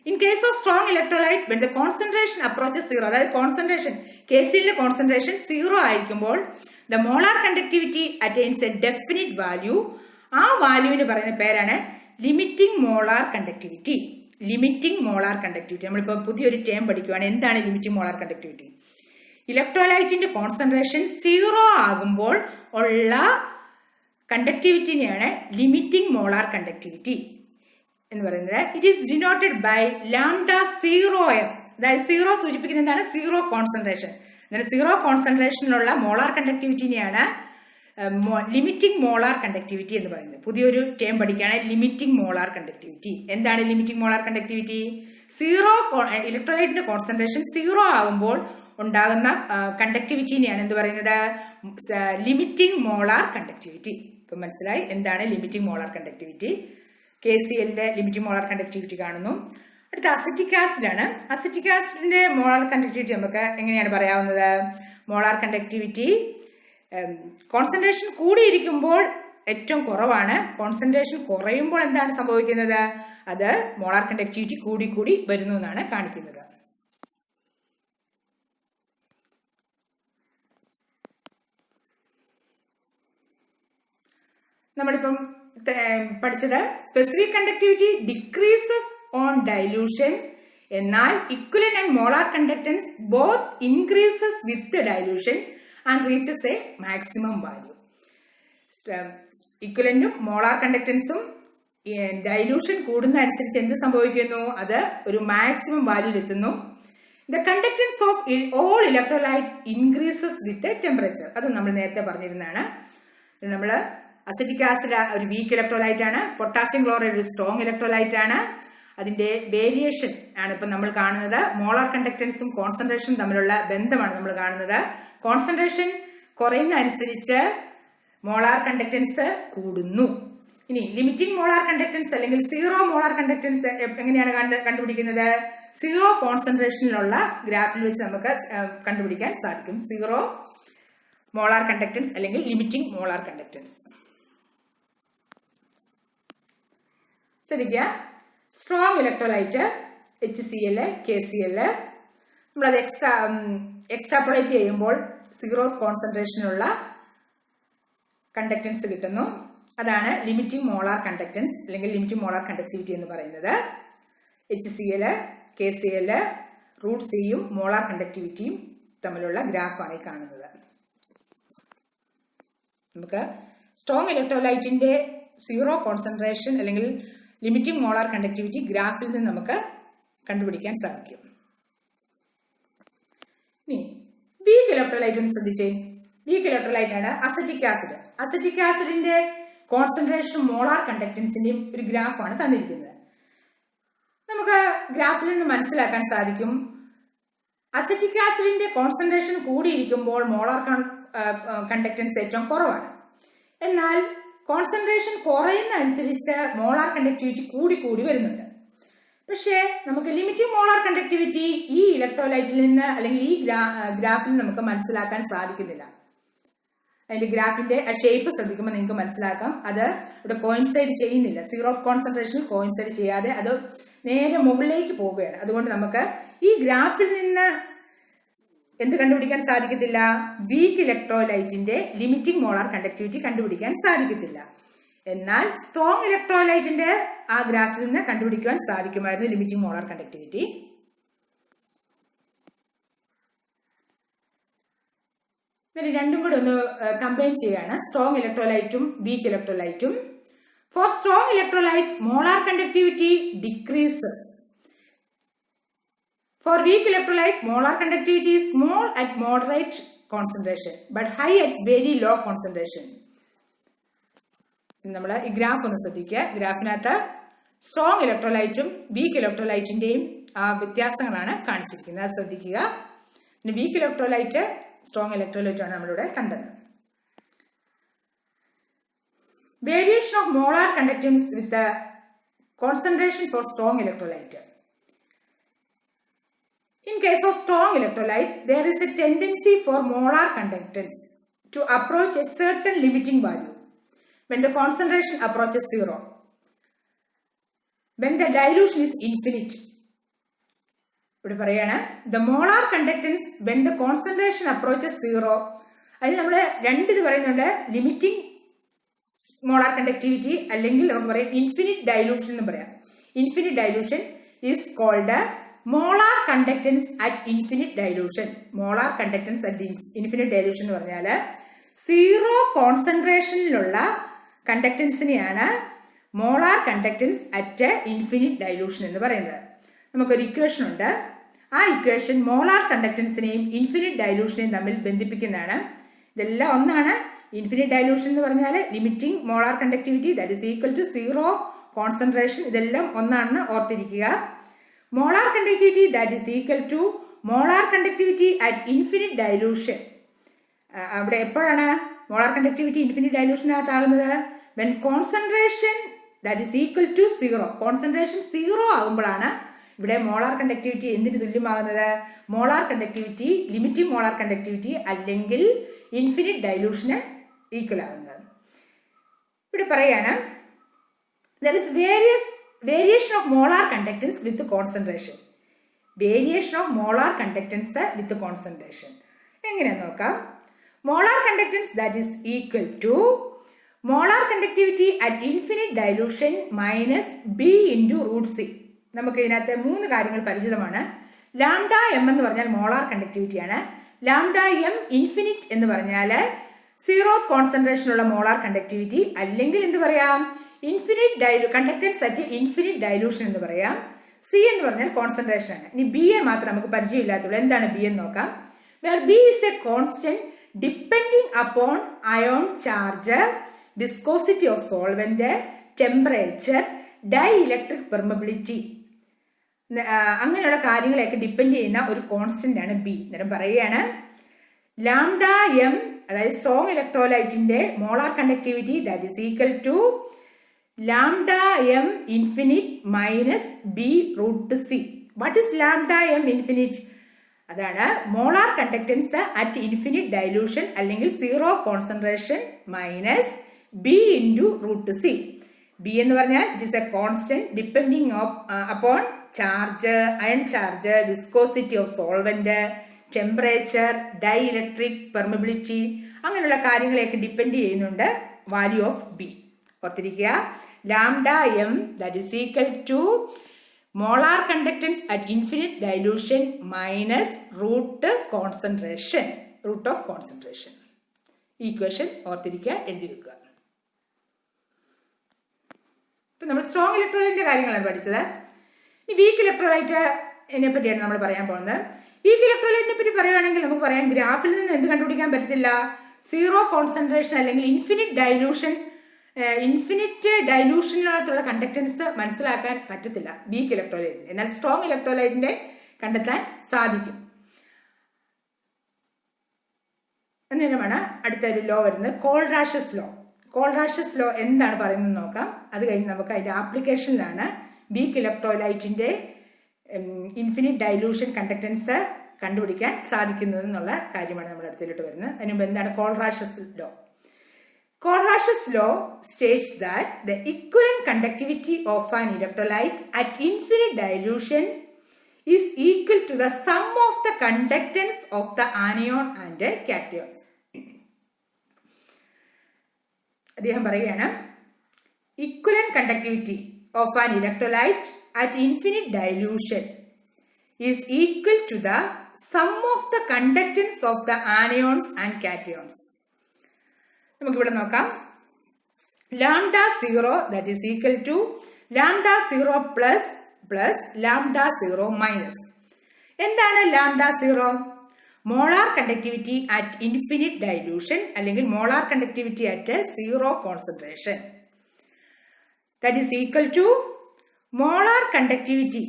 In case of strong electrolyte when the concentration approaches 0, അതായത് കോൺസെൻട്രേഷൻ KClന്റെ കോൺസെൻട്രേഷൻ 0 ആയിരിക്കുമ്പോൾ the molar conductivity attains a definite value. ആ വാല്യൂവിന് പറയുന്ന പേരാണ് limiting molar conductivity. Limiting molar conductivity നമ്മളിപ്പോൾ പുതിയൊരു ടേം പഠിക്കുകയാണ്. എന്താണ് ലിമിറ്റിംഗ് മോളാർ കണ്ടക്ടിവിറ്റി? ഇലക്ട്രോലൈറ്റിന്റെ കോൺസെൻട്രേഷൻ 0 ആകുമ്പോൾ ഉള്ള കണ്ടക്ടിവിറ്റിനെയാണ് ലിമിറ്റിംഗ് മോളാർ കണ്ടക്ടിവിറ്റി എന്ന് പറയുന്നത്. It is denoted by λ0m. അതായത് 0 സൂചിപ്പിക്കുന്ന എന്താണ്? 0 കോൺസെൻട്രേഷൻ. അങ്ങനെ 0 കോൺസെൻട്രേഷനിലുള്ള മോളാർ കണ്ടക്ടിവിറ്റിനെയാണ് ലിമിറ്റിംഗ് മോളാർ കണ്ടക്ടിവിറ്റി എന്ന് പറയുന്നത്. പുതിയൊരു ടേം പഠിക്കുകയാണ്, ലിമിറ്റിംഗ് മോളാർ കണ്ടക്ടിവിറ്റി. എന്താണ് ലിമിറ്റിംഗ് മോളാർ കണ്ടക്ടിവിറ്റി? 0 ഇലക്ട്രോലൈറ്റിന്റെ കോൺസെൻട്രേഷൻ 0 ആകുമ്പോൾ ഉണ്ടാകുന്ന കണ്ടക്ടിവിറ്റിനെയാണ് എന്ത് പറയുന്നത്? Limiting molar conductivity. ഇപ്പം മനസ്സിലായി എന്താണ് ലിമിറ്റിംഗ് മോളാർ കണ്ടക്ടിവിറ്റി. KClന്റെ ലിമിറ്റിംഗ് മോളാർ കണ്ടക്ടിവിറ്റി കാണുന്നു. അടുത്ത അസറ്റിക് ആസിഡാണ്. അസറ്റിക് ആസിഡിന്റെ മോളാർ കണ്ടക്ടിവിറ്റി നമുക്ക് എങ്ങനെയാണ് പറയാവുന്നത്? മോളാർ കണ്ടക്ടിവിറ്റി കോൺസെൻട്രേഷൻ കൂടിയിരിക്കുമ്പോൾ ഏറ്റവും കുറവാണ്. കോൺസെൻട്രേഷൻ കുറയുമ്പോൾ എന്താണ് സംഭവിക്കുന്നത്? അത് മോളാർ കണ്ടക്ടിവിറ്റി കൂടി വരുന്നു എന്നാണ് കാണിക്കുന്നത്. നമ്മളിപ്പം പഠിച്ചത് specific conductivity decreases on dilution, എന്നാൽ equivalent and molar conductance both increases with dilution and reaches a maximum value. ഇക്വലന്റും മോളാർ കണ്ടക്ടൻസും ഡൈലൂഷൻ കൂടുന്ന അനുസരിച്ച് എന്ത് സംഭവിക്കുന്നു? അത് ഒരു മാക്സിമം വാല്യൂയിൽ എത്തുന്നു. The conductance of all electrolyte increases with temperature. അത് നമ്മൾ നേരത്തെ പറഞ്ഞിരുന്നതാണ്. നമ്മൾ അസറ്റിക് ആസിഡ് ഒരു വീക്ക് ഇലക്ട്രോലൈറ്റ് ആണ്. പൊട്ടാസ്യം ക്ലോറൈഡ് ഒരു സ്ട്രോങ് ഇലക്ട്രോലൈറ്റ് ആണ്. അതിന്റെ വേരിയേഷൻ ആണ് ഇപ്പം നമ്മൾ കാണുന്നത്. മോളാർ കണ്ടക്ടൻസും കോൺസെൻട്രേഷനും തമ്മിലുള്ള ബന്ധമാണ് നമ്മൾ കാണുന്നത്. കോൺസെൻട്രേഷൻ കുറയുന്ന അനുസരിച്ച് മോളാർ കണ്ടക്ടൻസ് കൂടുന്നു. ഇനി ലിമിറ്റിംഗ് മോളാർ കണ്ടക്ടൻസ് അല്ലെങ്കിൽ 0 മോളാർ കണ്ടക്ടൻസ് എങ്ങനെയാണ് കണ്ടുപിടിക്കുന്നത്? 0 കോൺസെൻട്രേഷനിലുള്ള ഗ്രാഫിൽ വെച്ച് നമുക്ക് കണ്ടുപിടിക്കാൻ സാധിക്കും. 0 മോളാർ കണ്ടക്ടൻസ് അല്ലെങ്കിൽ ലിമിറ്റിംഗ് മോളാർ കണ്ടക്ടൻസ്. ശ്രദ്ധിക്കുക, സ്ട്രോങ് ഇലക്ട്രോലൈറ്റ് HCl, KCl നമ്മളത് എക്സ്ട്രാപോളേറ്റ് ചെയ്യുമ്പോൾ 0 കോൺസെൻട്രേഷനുള്ള കണ്ടക്ടൻസ് കിട്ടുന്നു. അതാണ് ലിമിറ്റിംഗ് മോളാർ കണ്ടക്ടൻസ് അല്ലെങ്കിൽ ലിമിറ്റിംഗ് മോളാർ കണ്ടക്ടിവിറ്റി എന്ന് പറയുന്നത്. HCl, KCl, റൂട്ട് സിയും മോളാർ കണ്ടക്ടിവിറ്റിയും തമ്മിലുള്ള ഗ്രാഫാണ് ഈ കാണുന്നത്. നമുക്ക് സ്ട്രോങ് ഇലക്ട്രോലൈറ്റിന്റെ 0 കോൺസെൻട്രേഷൻ അല്ലെങ്കിൽ ലിമിറ്റിംഗ് മോളാർ കണ്ടക്ടിവിറ്റി ഗ്രാഫിൽ നിന്ന് നമുക്ക് കണ്ടുപിടിക്കാൻ സാധിക്കും. ഇനി വീക്ക് ഇലക്ട്രോലൈറ്റ് ഒന്ന് ശ്രദ്ധിച്ചേ. വീക്ക് ഇലക്ട്രോലൈറ്റ് ആണ് അസറ്റിക് ആസിഡ്. അസറ്റിക് ആസിഡിന്റെ കോൺസെൻട്രേഷൻ മോളാർ കണ്ടക്ടൻസിന്റെയും ഒരു ഗ്രാഫാണ് തന്നിരിക്കുന്നത്. നമുക്ക് ഗ്രാഫിൽ നിന്ന് മനസ്സിലാക്കാൻ സാധിക്കും അസറ്റിക് ആസിഡിന്റെ കോൺസെൻട്രേഷൻ കൂടിയിരിക്കുമ്പോൾ മോളാർ കണ്ടക്ടൻസ് ഏറ്റവും കുറവാണ്. എന്നാൽ കോൺസെൻട്രേഷൻ കുറയുന്ന അനുസരിച്ച് മോളാർ കണ്ടക്ടിവിറ്റി കൂടി വരുന്നുണ്ട്. പക്ഷേ നമുക്ക് ലിമിറ്റിംഗ് മോളാർ കണ്ടക്ടിവിറ്റി ഈ ഇലക്ട്രോലൈറ്റിൽ നിന്ന് അല്ലെങ്കിൽ ഈ ഗ്രാഫിൽ നമുക്ക് മനസ്സിലാക്കാൻ സാധിക്കുന്നില്ല. അതിന്റെ ഗ്രാഫിന്റെ ആ ഷേപ്പ് ശ്രദ്ധിക്കുമ്പോൾ നിങ്ങൾക്ക് മനസ്സിലാക്കാം അത് ഇവിടെ കോയിൻസൈഡ് ചെയ്യുന്നില്ല. 0 കോൺസെൻട്രേഷനിൽ കോയിൻസൈഡ് ചെയ്യാതെ അത് നേരെ മുകളിലേക്ക് പോവുകയാണ്. അതുകൊണ്ട് നമുക്ക് ഈ ഗ്രാഫിൽ നിന്ന് എന്ത് കണ്ടുപിടിക്കാൻ സാധിക്കത്തില്ല? വീക്ക് ഇലക്ട്രോലൈറ്റിന്റെ ലിമിറ്റിംഗ് മോളാർ കണ്ടക്ടിവിറ്റി കണ്ടുപിടിക്കാൻ സാധിക്കത്തില്ല. എന്നാൽ സ്ട്രോങ് ഇലക്ട്രോലൈറ്റിന്റെ ആ ഗ്രാഫിൽ നിന്ന് കണ്ടുപിടിക്കുവാൻ സാധിക്കുമായിരുന്നു ലിമിറ്റിംഗ് മോളാർ കണ്ടക്ടിവിറ്റി. രണ്ടും കൂടെ ഒന്ന് കമ്പൈൻ ചെയ്യാണ്, സ്ട്രോങ് ഇലക്ട്രോലൈറ്റും വീക്ക് ഇലക്ട്രോലൈറ്റും. For strong electrolyte molar conductivity decreases. For weak electrolyte, molar conductivity is small at moderate concentration but high at very low concentration. നമ്മൾ ഈ ഗ്രാഫ് ഒന്ന് ശ്രദ്ധിക്കുക. ഗ്രാഫിനകത്ത് സ്ട്രോങ് ഇലക്ട്രോലൈറ്റും വീക്ക് ഇലക്ട്രോലൈറ്റിന്റെയും വ്യത്യാസങ്ങളാണ് കാണിച്ചിരിക്കുന്നത്. അത് ശ്രദ്ധിക്കുക. പിന്നെ വീക്ക് ഇലക്ട്രോലൈറ്റ്, സ്ട്രോങ് ഇലക്ട്രോലൈറ്റ് ആണ് നമ്മളിവിടെ കണ്ടത്. Variation of molar conductance with the concentration for strong electrolyte. In case of strong electrolyte, there is a tendency for molar conductance to approach a certain limiting value when the concentration approaches 0. When the dilution is infinite. The molar conductance when the concentration approaches 0. അതിന് നമ്മൾ രണ്ട് ഇത് പറയുന്നുണ്ട്, limiting molar conductivity അല്ലെങ്കിൽ നമുക്ക് പറയാം infinite dilution എന്ന് പറയാം. Infinite dilution is called molar conductance at infinite dilution. Molar conductance at infinite dilution എന്ന് പറഞ്ഞാൽ 0 കോൺസെൻട്രേഷനിലുള്ള കണ്ടക്ടൻസിനെയാണ് molar conductance at infinite dilution എന്ന് പറയുന്നത്. നമുക്കൊരു ഇക്വേഷൻ ഉണ്ട്. ആ ഇക്വേഷൻ മോളാർ കണ്ടക്ടൻസിനെയും ഇൻഫിനിറ്റ് ഡൈലൂഷനെയും തമ്മിൽ ബന്ധിപ്പിക്കുന്നതാണ്. ഇതെല്ലാം ഒന്നാണ്. ഇൻഫിനിറ്റ് ഡൈലൂഷൻ എന്ന് പറഞ്ഞാൽ limiting molar conductivity that is equal to 0 concentration, ഇതെല്ലാം ഒന്നാണെന്ന് ഓർത്തിരിക്കുക. Molar conductivity that is equal to molar conductivity at infinite dilution. അവിടെ എപ്പോഴാണ് മോളാർ കണ്ടക്ടിവിറ്റി ഇൻഫിനിറ്റ് ഡൈലൂഷനകത്താകുന്നത്? When concentration that is equal to 0. Concentration 0 ആകുമ്പോഴാണ് ഇവിടെ മോളാർ കണ്ടക്ടിവിറ്റി എന്തിന് തുല്യമാകുന്നത്? Molar conductivity, limiting molar conductivity അല്ലെങ്കിൽ ഇൻഫിനിറ്റ് ഡൈലൂഷന് ഈക്വൽ ആകുന്നത്. ഇവിടെ പറയാണ് there is variation of molar conductance with concentration. Variation of molar conductance with concentration. എങ്ങനെയാന്ന് നോക്കാം. Molar conductance that is equal to molar conductivity at infinite dilution minus B into root C. നമുക്ക് ഇതിനകത്ത് 3 കാര്യങ്ങൾ പരിചിതമാണ്. Lambda M എന്ന് പറഞ്ഞാൽ molar കണ്ടക്ടിവിറ്റിയാണ്. Lambda M infinite എന്ന് പറഞ്ഞാൽ 0 കോൺസെൻട്രേഷനുള്ള മോളാർ കണ്ടക്ടിവിറ്റി, അല്ലെങ്കിൽ എന്ത് പറയാം, infinite conductance at infinite dilution എന്ന് പറയാം. സി എന്ന് പറഞ്ഞാൽ കോൺസെൻട്രേഷൻ ആണ്. ഇനി ബി എ മാത്രം നമുക്ക് പരിചയമില്ലാത്തുള്ളൂ. എന്താണ് ബി എന്ന് നോക്കാം. Where B is a constant depending upon ion charge, viscosity of solvent, temperature, dielectric permeability, അങ്ങനെയുള്ള കാര്യങ്ങളെയൊക്കെ ഡിപ്പെൻഡ് ചെയ്യുന്ന ഒരു കോൺസ്റ്റന്റ് ആണ് ബി. അന്നേരം പറയുകയാണ് ലാംഡ എം, അതായത് സ്ട്രോങ് ഇലക്ട്രോലൈറ്റിന്റെ molar conductivity that is equal to lambda M infinite minus B root C. What is lambda M infinite? അതാണ് molar conductance at infinite dilution അല്ലെങ്കിൽ 0 concentration minus B into root C. B എന്ന് പറഞ്ഞാൽ it is a constant depending upon charge, ion charge, viscosity of solvent, temperature, dielectric permeability, അങ്ങനെയുള്ള കാര്യങ്ങളെയൊക്കെ depend ചെയ്യുന്നുണ്ട് value of B. ഓർത്തിരിക്കുക, lambda M that is equal to molar conductance at infinite dilution minus root concentration, root of concentration. Equation ഓർത്തിരിക്കുക, എഴുതി വെക്കുക. ഇപ്പം നമ്മൾ strong ഇലക്ട്രോലൈറ്റിന്റെ കാര്യങ്ങളാണ് പഠിച്ചത്. ഇനി വീക്ക് ഇലക്ട്രോലൈറ്റിനെ പറ്റിയാണ് നമ്മൾ പറയാൻ പോകുന്നത്. വീക്ക് ഇലക്ട്രോലൈറ്റിനെ പറ്റി പറയുകയാണെങ്കിൽ നമുക്ക് പറയാം, ഗ്രാഫിൽ നിന്ന് എന്ത് കണ്ടുപിടിക്കാൻ പറ്റത്തില്ല? 0 കോൺസെൻട്രേഷൻ അല്ലെങ്കിൽ ഇൻഫിനിറ്റ് ഡൈലൂഷനിനകത്തുള്ള കണ്ടക്ടൻസ് മനസ്സിലാക്കാൻ പറ്റത്തില്ല വീക്ക് ഇലക്ട്രോലൈറ്റിന്. എന്നാൽ സ്ട്രോങ് ഇലക്ട്രോലൈറ്റിന്റെ കണ്ടെത്താൻ സാധിക്കും. അന്നേരമാണ് അടുത്ത ഒരു ലോ വരുന്നത്, കോൾറാഷസ് ലോ. കോൾറാഷസ് ലോ എന്താണ് പറയുന്നത് നോക്കാം. അത് കഴിഞ്ഞ് നമുക്ക് അതിന്റെ ആപ്ലിക്കേഷനിലാണ് വീക്ക് ഇലക്ട്രോലൈറ്റിന്റെ ഇൻഫിനിറ്റ് ഡൈലൂഷൻ കണ്ടക്ടൻസ് കണ്ടുപിടിക്കാൻ സാധിക്കുന്നത് എന്നുള്ള കാര്യമാണ് നമ്മൾ അടുത്തിലോട്ട് വരുന്നത്. അതിന് മുമ്പ് എന്താണ് Kohlrausch's law? Corrash's law states that the equivalent conductivity of an electrolyte at infinite dilution is equal to the sum of the conductance of the anion and cations. അദ്ദേഹം പറയുകയാണ്, equivalent conductivity of an electrolyte at infinite dilution is equal to the sum of the conductance of the anions and cations. നമുക്കിവിടെ നോക്കാം. Lambda 0 that is equal to lambda 0 plus lambda 0 minus. എന്താണ് lambda 0? Molar conductivity at infinite dilution അല്ലെങ്കിൽ molar conductivity at 0 concentration that is equal to molar conductivity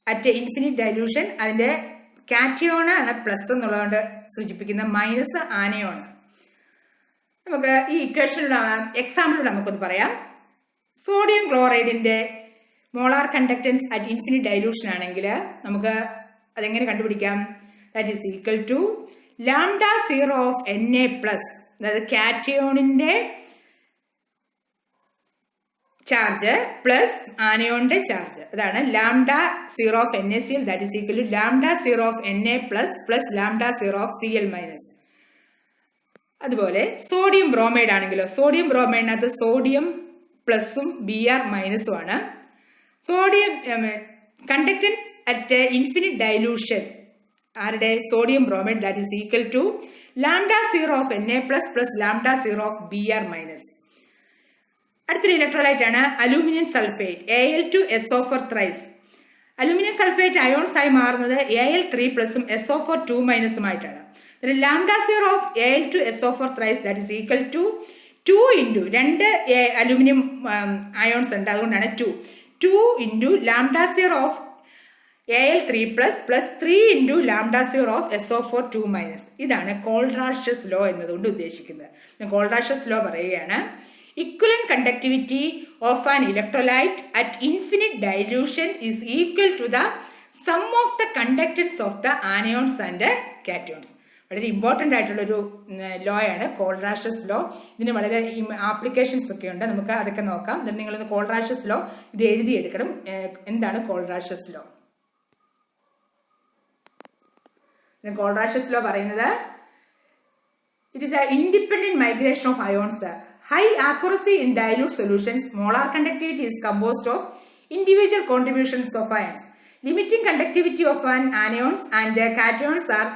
at infinite dilution. അതിന്റെ cation ആണ് plus എന്നുള്ളതുകൊണ്ട് സൂചിപ്പിക്കുന്ന, minus ആനയോണ്. നമുക്ക് ഈ ഇക്വേഷനിലുള്ള എക്സാമ്പിളിലൂടെ നമുക്കൊന്ന് പറയാം. സോഡിയം ക്ലോറൈഡിന്റെ molar conductance at infinite dilution ആണെങ്കിൽ നമുക്ക് അതെങ്ങനെ കണ്ടുപിടിക്കാം? That is equal to lambda 0 of Na plus, അതായത് കാറ്റയോണിന്റെ ചാർജ് പ്ലസ് ആനയോണിന്റെ ചാർജ്. അതാണ് lambda 0 of NaCl, that is equal to lambda 0 of Na plus plus lambda 0 of Cl minus. അതുപോലെ sodium bromide ആണെങ്കിലോ, സോഡിയം ബ്രോമൈഡിനകത്ത് സോഡിയം പ്ലസും Br മൈനസും ആണ്. Sodium conductance at infinite dilution ആരുടെ? Sodium bromide, that is equal to lambda 0 of Na plus plus lambda 0 of Br minus. അടുത്തൊരു electrolyte ആണ് aluminium sulphate, Al2SO4 thrice. Aluminium sulphate ions ആയി മാറുന്നത് Al3 പ്ലസും SO4 2 മൈനസുമായിട്ടാണ്. Lambda 0 of Al2SO4 thrice, that is equal to 2 into 2 aluminium ions ഉണ്ട്, അതുകൊണ്ടാണ് 2 into lambda 0 of Al3 plus plus 3 into lambda 0 of SO4 2 minus. ഇതാണ് Kohlrausch's law എന്നതുകൊണ്ട് ഉദ്ദേശിക്കുന്നത്. Kohlrausch's law പറയുകയാണ്, equivalent conductivity of an electrolyte at infinite dilution is equal to the sum of the conductance of the anions and cations. വളരെ important ആയിട്ടുള്ളൊരു law ആണ് കോൾറാഷ്യസ് law. ഇതിന് വളരെ applications ഒക്കെ ഉണ്ട്, നമുക്ക് അതൊക്കെ നോക്കാം. നിങ്ങളിന്ന് കോൾറാഷ്യസ് ലോ ഇത് എഴുതിയെടുക്കണം. എന്താണ് കോൾറാഷ്യസ് ലോ? കോൾറാഷ്യസ് ലോ പറയുന്നത്, it is A independent migration of ions. High accuracy in dilute solutions, molar conductivity is composed of individual contributions of ions. Limiting conductivity of anions and cations are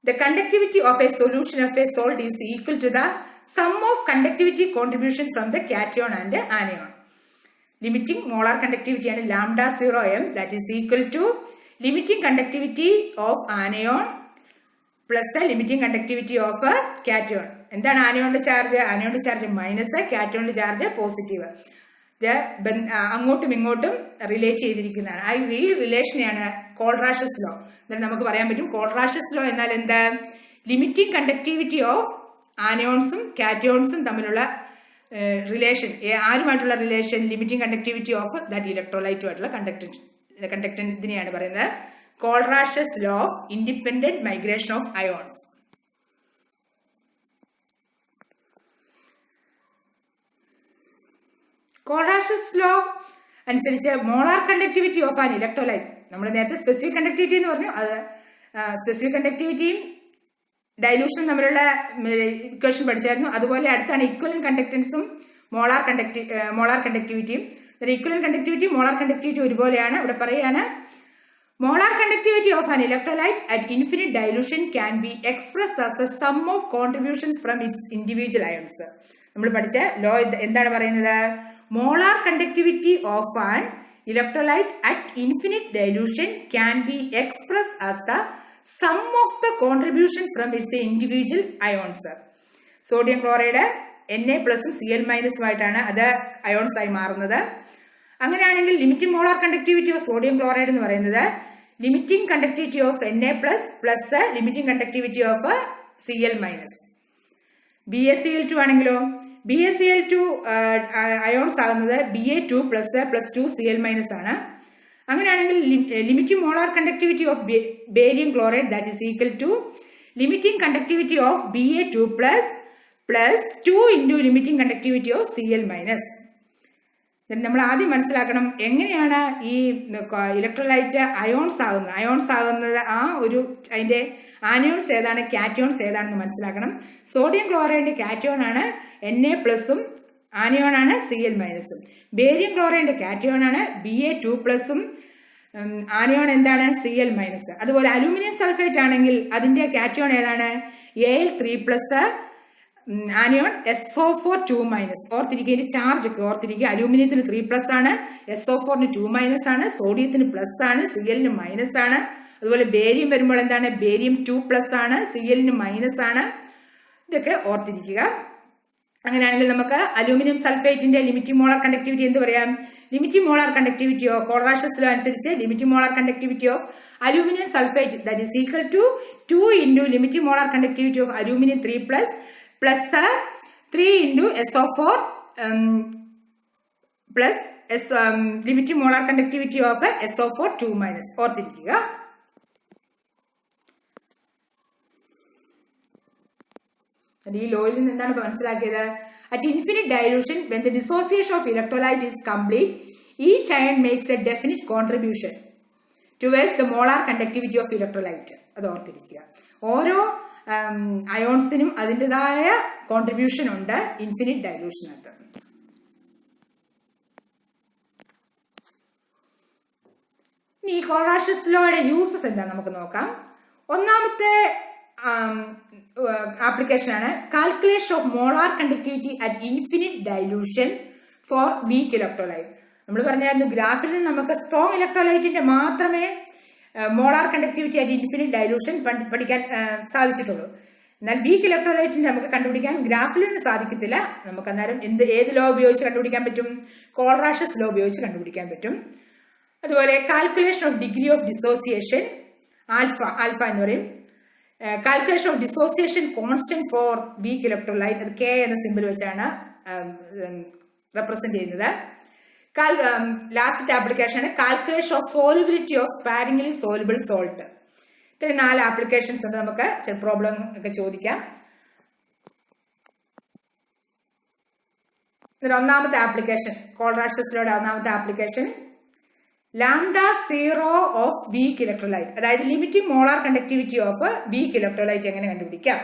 the conductivity of a solution of a salt is equal to the sum of conductivity contribution from the cation and anion. Limiting molar conductivity and lambda 0m, that is equal to limiting conductivity of anion plus the limiting conductivity of a cation. എന്താണ് ആനയോണിന്റെ charge? ആനയോണിന്റെ charge minus, കാറ്റയോണിന്റെ charge positive. ഇത് അങ്ങോട്ടും ഇങ്ങോട്ടും relate ചെയ്തിരിക്കുന്നതാണ്. ഈ റിലേഷനെയാണ് കോൾറാഷ്യസ് law. എന്നിട്ട് നമുക്ക് പറയാൻ പറ്റും കോൾറാഷ്യസ് ലോ എന്നാൽ എന്താ? ലിമിറ്റിംഗ് കണ്ടക്ടിവിറ്റി ഓഫ് ആനയോൺസും കാറ്റയോൺസും തമ്മിലുള്ള റിലേഷൻ, ആരുമായിട്ടുള്ള relation? Limiting conductivity of that ഇലക്ട്രോലൈറ്റുമായിട്ടുള്ള കണ്ടക്ടൻസ്. ഇതിനെയാണ് പറയുന്നത് Kohlrausch's law of independent migration of ions. Kohlrausch's law അനുസരിച്ച് molar conductivity of an electrolyte, നമ്മൾ നേരത്തെ സ്പെസിഫിക് കണ്ടക്ടിവിറ്റി എന്ന് പറഞ്ഞു, അത് സ്പെസിഫിക് കണ്ടക്ടിവിറ്റിയും ഡൈലൂഷനും തമ്മിലുള്ള ഇക്വേഷൻ പഠിച്ചായിരുന്നു. അതുപോലെ അടുത്താണ് ഇക്വലന്റ് കണ്ടക്ടൻസും മോളാർ കണ്ടക്ടിവിറ്റിയും. ഇക്വലന്റ് കണ്ടക്ടിവിറ്റി മോളാർ കണ്ടക്ടിവിറ്റി ഒരുപോലെയാണ്. ഇവിടെ പറയുകയാണ്, molar conductivity of an electrolyte at infinite dilution can be expressed as the sum of contributions from its individual ions. നമ്മൾ പഠിച്ച ലോ എന്താണ് പറയുന്നത്? Molar conductivity of an electrolyte at infinite dilution can be expressed as the sum of the contribution from its individual ions. Sodium chloride Na പ്ലസും Cl മൈനസുമായിട്ടാണ് അത് ions ആയി മാറുന്നത്. അങ്ങനെയാണെങ്കിൽ limiting molar conductivity of sodium chloride എന്ന് പറയുന്നത് limiting conductivity of Na plus plus limiting conductivity of Cl minus. BaCl2 ആണെങ്കിലോ BaCl2 ions ആകുന്നത് Ba2 plus plus 2 Cl minus ആണ്. അങ്ങനെയാണെങ്കിൽ limiting molar conductivity of barium chloride, that is equal to limiting conductivity of Ba2 plus plus 2 into limiting conductivity of Cl minus. നമ്മൾ ആദ്യം മനസ്സിലാക്കണം എങ്ങനെയാണ് ഈ electrolyte ions ആകുന്നത്. ആ ഒരു അതിന്റെ ആനിയോൺസ് ഏതാണ്, കാറ്റയോൺസ് ഏതാണെന്ന് മനസ്സിലാക്കണം. സോഡിയം ക്ലോറൈഡിന്റെ കാറ്റയോൺ ആണ് Na പ്ലസും ആനിയോൺ ആണ് Cl മൈനസും. ബേരിയം ക്ലോറൈഡിന്റെ കാറ്റയോൺ ആണ് Ba2 പ്ലസും ആനിയോൺ എന്താണ് Cl മൈനസ്. അതുപോലെ അലൂമിനിയം സൾഫേറ്റ് ആണെങ്കിൽ അതിന്റെ കാറ്റയോൺ ഏതാണ്? Al3 plus anion SO4 2 minus. ഓർത്തിരിക്കുക, ഇതിന്റെ ചാർജ് ഒക്കെ ഓർത്തിരിക്കുക. അലൂമിനിയത്തിന് 3 പ്ലസ് ആണ്, SO4ന് 2 മൈനസ് ആണ്, സോഡിയത്തിന് പ്ലസ് ആണ്, Clന് മൈനസ് ആണ്. അതുപോലെ ബേരിയം വരുമ്പോൾ എന്താണ്? ബേരിയം 2 പ്ലസ് ആണ്, Clന് മൈനസ് ആണ്. ഇതൊക്കെ ഓർത്തിരിക്കുക. അങ്ങനെയാണെങ്കിൽ നമുക്ക് അലൂമിനിയം സൾഫേറ്റിന്റെ ലിമിറ്റിംഗ് മോളാർ കണ്ടക്ടിവിറ്റി എന്ത് പറയാം? Limiting molar conductivity of Kohlrausch's law അനുസരിച്ച് limiting molar conductivity of aluminium sulphate, that is equal to 2 into limiting molar conductivity of aluminium 3 plus plus 3 into SO4 plus limiting molar conductivity of SO4 2- ഓർത്തിരിക്കുക. ഈ ലോയിൽ നിന്ന് എന്താണ് മനസ്സിലാക്കിയത്? At infinite dilution, when the dissociation of electrolyte is complete, each ion makes a definite contribution towards the molar conductivity of electrolyte. അത് ഓർത്തിരിക്കുക. ഓരോ അയോൺസിനും അതിൻ്റെതായ contribution ഉണ്ട് ഇൻഫിനിറ്റ് ഡൈലൂഷനകത്ത്. ഇനി ഈ കോൾറാഷ്യസ് ലോയുടെ യൂസസ് എന്താ നമുക്ക് നോക്കാം. ഒന്നാമത്തെ ആപ്ലിക്കേഷൻ ആണ് calculation of molar conductivity at infinite dilution for weak electrolyte. നമ്മൾ പറഞ്ഞായിരുന്നു ഗ്രാഫിൽ നിന്ന് നമുക്ക് സ്ട്രോങ് ഇലക്ട്രോലൈറ്റിന്റെ മാത്രമേ molar conductivity at infinite dilution പഠിക്കാൻ സാധിച്ചിട്ടുള്ളൂ. എന്നാൽ വീക്ക് ഇലക്ട്രോലൈറ്റിന്റെ നമുക്ക് കണ്ടുപിടിക്കാൻ ഗ്രാഫിൽ നിന്ന് സാധിക്കത്തില്ല. നമുക്ക് അന്നേരം ഏത് ലോ ഉപയോഗിച്ച് കണ്ടുപിടിക്കാൻ പറ്റും? കോൾറാഷ്യസ് ലോ ഉപയോഗിച്ച് കണ്ടുപിടിക്കാൻ പറ്റും. അതുപോലെ calculation of degree of dissociation alpha എന്ന് പറയും. Calculation of dissociation constant for weak electrolyte, അത് കെ എന്ന സിമ്പിൾ വെച്ചാണ് റെപ്രസെന്റ് ചെയ്യുന്നത്. ലാസ്റ്റ് ആപ്ലിക്കേഷൻ ആണ് calculation of solubility of sparingly soluble salt. ഇത്രയും 4 ആപ്ലിക്കേഷൻസ് ഉണ്ട്. നമുക്ക് ചില പ്രോബ്ലം ഒക്കെ ചോദിക്കാം. ഒന്നാമത്തെ ആപ്ലിക്കേഷൻ കോൾറാഷ്യസ് ലോയുടെ ഒന്നാമത്തെ ആപ്ലിക്കേഷൻ λ0 ഓഫ് വീക്ക് ഇലക്ട്രോലൈറ്റ്, അതായത് limiting molar conductivity of weak electrolyte എങ്ങനെ കണ്ടുപിടിക്കാം?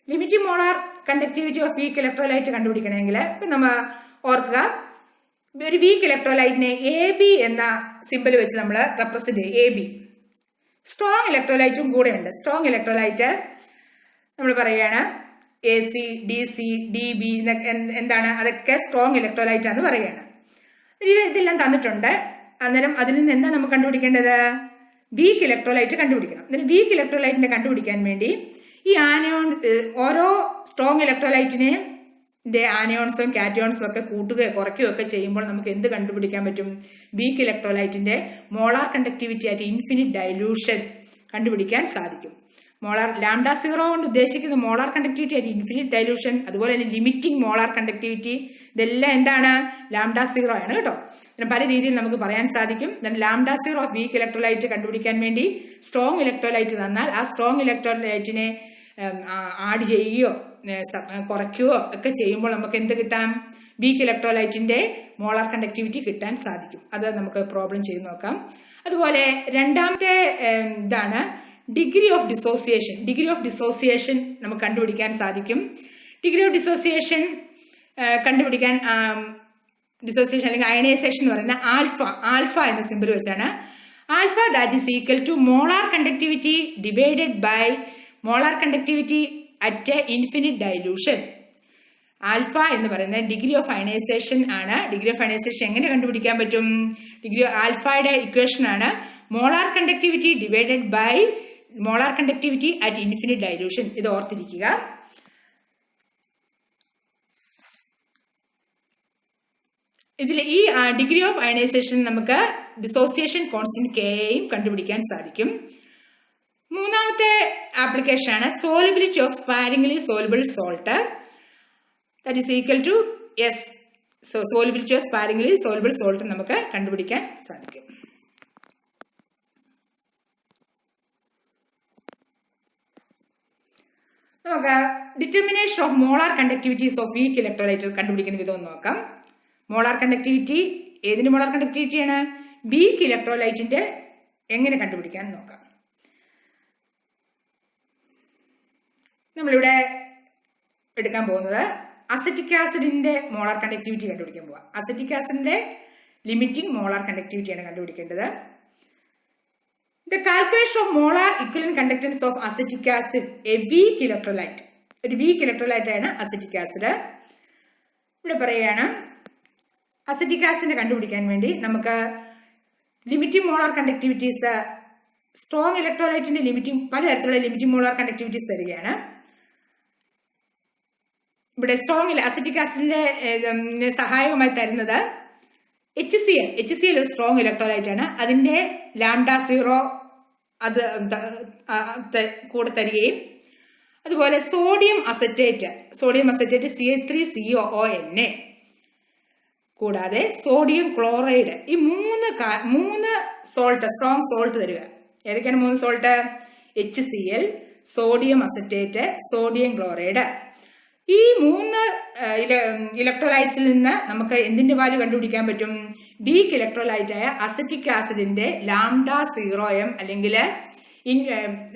Limiting molar conductivity of weak electrolyte കണ്ടുപിടിക്കണമെങ്കിൽ ഇപ്പം നമ്മൾ ഓർക്കുക, ഒരു വീക്ക് ഇലക്ട്രോലൈറ്റിനെ AB എന്ന സിമ്പിൾ വെച്ച് നമ്മൾ റെപ്രസെന്റ് ചെയ്യും. AB സ്ട്രോങ് ഇലക്ട്രോലൈറ്റും കൂടെ ഉണ്ട്. സ്ട്രോങ് ഇലക്ട്രോലൈറ്റ് നമ്മൾ പറയുകയാണ് AC, DC, DB എന്താണ്, അതൊക്കെ സ്ട്രോങ് ഇലക്ട്രോലൈറ്റ് ആണെന്ന് പറയുകയാണ്. ഇതെല്ലാം തന്നിട്ടുണ്ട്. അന്നേരം അതിൽ നിന്ന് എന്താണ് നമുക്ക് കണ്ടുപിടിക്കേണ്ടത്? വീക്ക് ഇലക്ട്രോലൈറ്റ് കണ്ടുപിടിക്കണം. എന്നിട്ട് വീക്ക് ഇലക്ട്രോലൈറ്റിനെ കണ്ടുപിടിക്കാൻ വേണ്ടി ഈ ആനയോൺ ഓരോ സ്ട്രോങ് ഇലക്ട്രോലൈറ്റിനെ ആനയോൺസും കാറ്റയോൺസും ഒക്കെ കൂട്ടുകയോ കുറയ്ക്കുകയോ ഒക്കെ ചെയ്യുമ്പോൾ നമുക്ക് എന്ത് കണ്ടുപിടിക്കാൻ പറ്റും? വീക്ക് ഇലക്ട്രോലൈറ്റിന്റെ മോളാർ കണ്ടക്ടിവിറ്റി ആയിട്ട് ഇൻഫിനിറ്റ് ഡൈലൂഷൻ കണ്ടുപിടിക്കാൻ സാധിക്കും. മോളാർ λ0 കൊണ്ട് ഉദ്ദേശിക്കുന്ന മോളാർ കണ്ടക്ടിവിറ്റി ആയിട്ട് ഇൻഫിനിറ്റ് ഡൈലൂഷൻ, അതുപോലെ തന്നെ ലിമിറ്റിംഗ് മോളാർ കണ്ടക്ടിവിറ്റി, ഇതെല്ലാം എന്താണ്? λ0 ആണ് കേട്ടോ. പല രീതിയിൽ നമുക്ക് പറയാൻ സാധിക്കും. λ0 ഓഫ് വീക്ക് ഇലക്ട്രോലൈറ്റ് കണ്ടുപിടിക്കാൻ വേണ്ടി സ്ട്രോങ് ഇലക്ട്രോലൈറ്റ് തന്നാൽ ആ സ്ട്രോങ് ഇലക്ട്രോലൈറ്റിനെ ആഡ് ചെയ്യുകയോ കുറയ്ക്കുകയോ ഒക്കെ ചെയ്യുമ്പോൾ നമുക്ക് എന്ത് കിട്ടാം? വീക്ക് ഇലക്ട്രോലൈറ്റിന്റെ മോളാർ കണ്ടക്ടിവിറ്റി കിട്ടാൻ സാധിക്കും. അത് നമുക്ക് പ്രോബ്ലം ചെയ്ത് നോക്കാം. അതുപോലെ രണ്ടാമത്തെ ഇതാണ് degree of dissociation. Degree of dissociation നമുക്ക് കണ്ടുപിടിക്കാൻ സാധിക്കും. ഡിഗ്രി ഓഫ് ഡിസോസിയേഷൻ കണ്ടുപിടിക്കാൻ ഡിസോസിയേഷൻ അല്ലെങ്കിൽ അയണൈസേഷൻ എന്ന് പറയുന്ന ആൽഫ എന്ന സിമ്പിൾ വെച്ചാണ്. Alpha that is equal to molar conductivity divided by molar conductivity at infinite dilution. Alpha എന്ന് പറയുന്നത് ഡിഗ്രി ഓഫ് അയണൈസേഷൻ ആണ്. ഡിഗ്രി ഓഫ് അയണൈസേഷൻ എങ്ങനെ കണ്ടുപിടിക്കാൻ പറ്റും? ഡിഗ്രി ആൽഫയുടെ ഇക്വേഷൻ ആണ് molar conductivity divided by molar conductivity at infinite dilution. ഇത് ഓർത്തിരിക്കുക. ഇതിൽ ഈ ഡിഗ്രി ഓഫ് അയണൈസേഷൻ നമുക്ക് ഡിസോസിയേഷൻ കോൺസ്റ്റന്റ് കെയും കണ്ടുപിടിക്കാൻ സാധിക്കും. മൂന്നാമത്തെ ആപ്ലിക്കേഷൻ ആണ് solubility of sparingly soluble salt, that is equal to S. Solubility of sparingly soluble salt നമുക്ക് കണ്ടുപിടിക്കാൻ സാധിക്കും. നമുക്ക് determination of molar conductivities of weak electrolyte കണ്ടുപിടിക്കുന്ന വിധം നോക്കാം. മോളാർ കണ്ടക്ടിവിറ്റി ഏതിന്റെ മോളാർ കണ്ടക്ടിവിറ്റിയാണ്? വീക്ക് ഇലക്ട്രോലൈറ്റിന്റെ. എങ്ങനെ കണ്ടുപിടിക്കാൻ നോക്കാം. നമ്മളിവിടെ എടുക്കാൻ പോകുന്നത് അസറ്റിക് ആസിഡിന്റെ മോളാർ കണ്ടക്ടിവിറ്റി കണ്ടുപിടിക്കാൻ പോവാം. അസറ്റിക് ആസിഡിന്റെ ലിമിറ്റിംഗ് മോളാർ കണ്ടക്ടിവിറ്റിയാണ് കണ്ടുപിടിക്കേണ്ടത്. The calculation of molar equivalent conductance of acetic acid, a weak electrolyte. ഒരു വീക്ക് ഇലക്ട്രോലൈറ്റ് ആണ് അസറ്റിക് ആസിഡ്. ഇവിടെ പറയുകയാണ് അസറ്റിക് ആസിഡിനെ കണ്ടുപിടിക്കാൻ വേണ്ടി നമുക്ക് ലിമിറ്റിംഗ് മോളാർ കണ്ടക്ടിവിറ്റീസ്, സ്ട്രോങ് ഇലക്ട്രോലൈറ്റിന്റെ ലിമിറ്റിംഗ് പലതരത്തിലുള്ള ലിമിറ്റിംഗ് മോളാർ കണ്ടക്ടിവിറ്റീസ് തരികയാണ്. ഇവിടെ സ്ട്രോങ് അസറ്റിക് ആസിഡിന്റെ സഹായകമായി തരുന്നത് HCl ഒരു സ്ട്രോങ് ഇലക്ട്രോലൈറ്റ് ആണ്. അതിന്റെ λ0 അത് കൂടെ തരികയും അതുപോലെ സോഡിയം അസറ്റേറ്റ് CH3COONA, കൂടാതെ സോഡിയം ക്ലോറൈഡ്. ഈ മൂന്ന് സോൾട്ട്, സ്ട്രോങ് സോൾട്ട് തരിക. ഏതൊക്കെയാണ് 3 salt? HCl, sodium acetate, sodium chloride. ഈ 3 ഇലക്ട്രോലൈറ്റ്സിൽ നിന്ന് നമുക്ക് എന്തിന്റെ വാല്യൂ കണ്ടുപിടിക്കാൻ പറ്റും? വീക്ക് ഇലക്ട്രോലൈറ്റായ അസറ്റിക് ആസിഡിന്റെ λ0m അല്ലെങ്കിൽ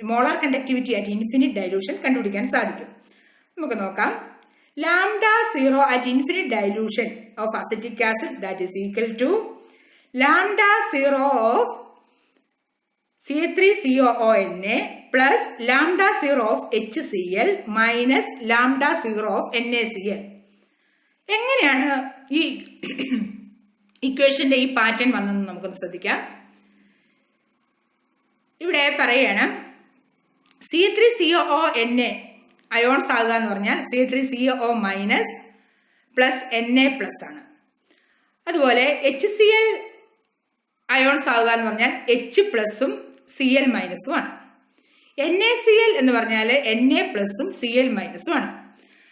molar conductivity at infinite dilution കണ്ടുപിടിക്കാൻ സാധിക്കും. നമുക്ക് നോക്കാം. λ0 at infinite dilution of acetic acid, that is equal to λ0 of CH3COONA plus λ0 of HCl minus λ0 of NaCl. എങ്ങനെയാണ് ഈ ഇക്വേഷന്റെ ഈ പാറ്റേൺ വന്നതെന്ന് നമുക്കൊന്ന് ശ്രദ്ധിക്കാം. ഇവിടെ പറയാണ് CH3COONA അയോൺസ് ആകുക എന്ന് പറഞ്ഞാൽ CH3CO minus plus Na plus ആണ്. അതുപോലെ HCl അയോൺസ് ആകുക എന്ന് പറഞ്ഞാൽ H പ്ലസും Cl മൈനസും ആണ്. NaCl എന്ന് പറഞ്ഞാൽ Na പ്ലസും Cl മൈനസും ആണ്.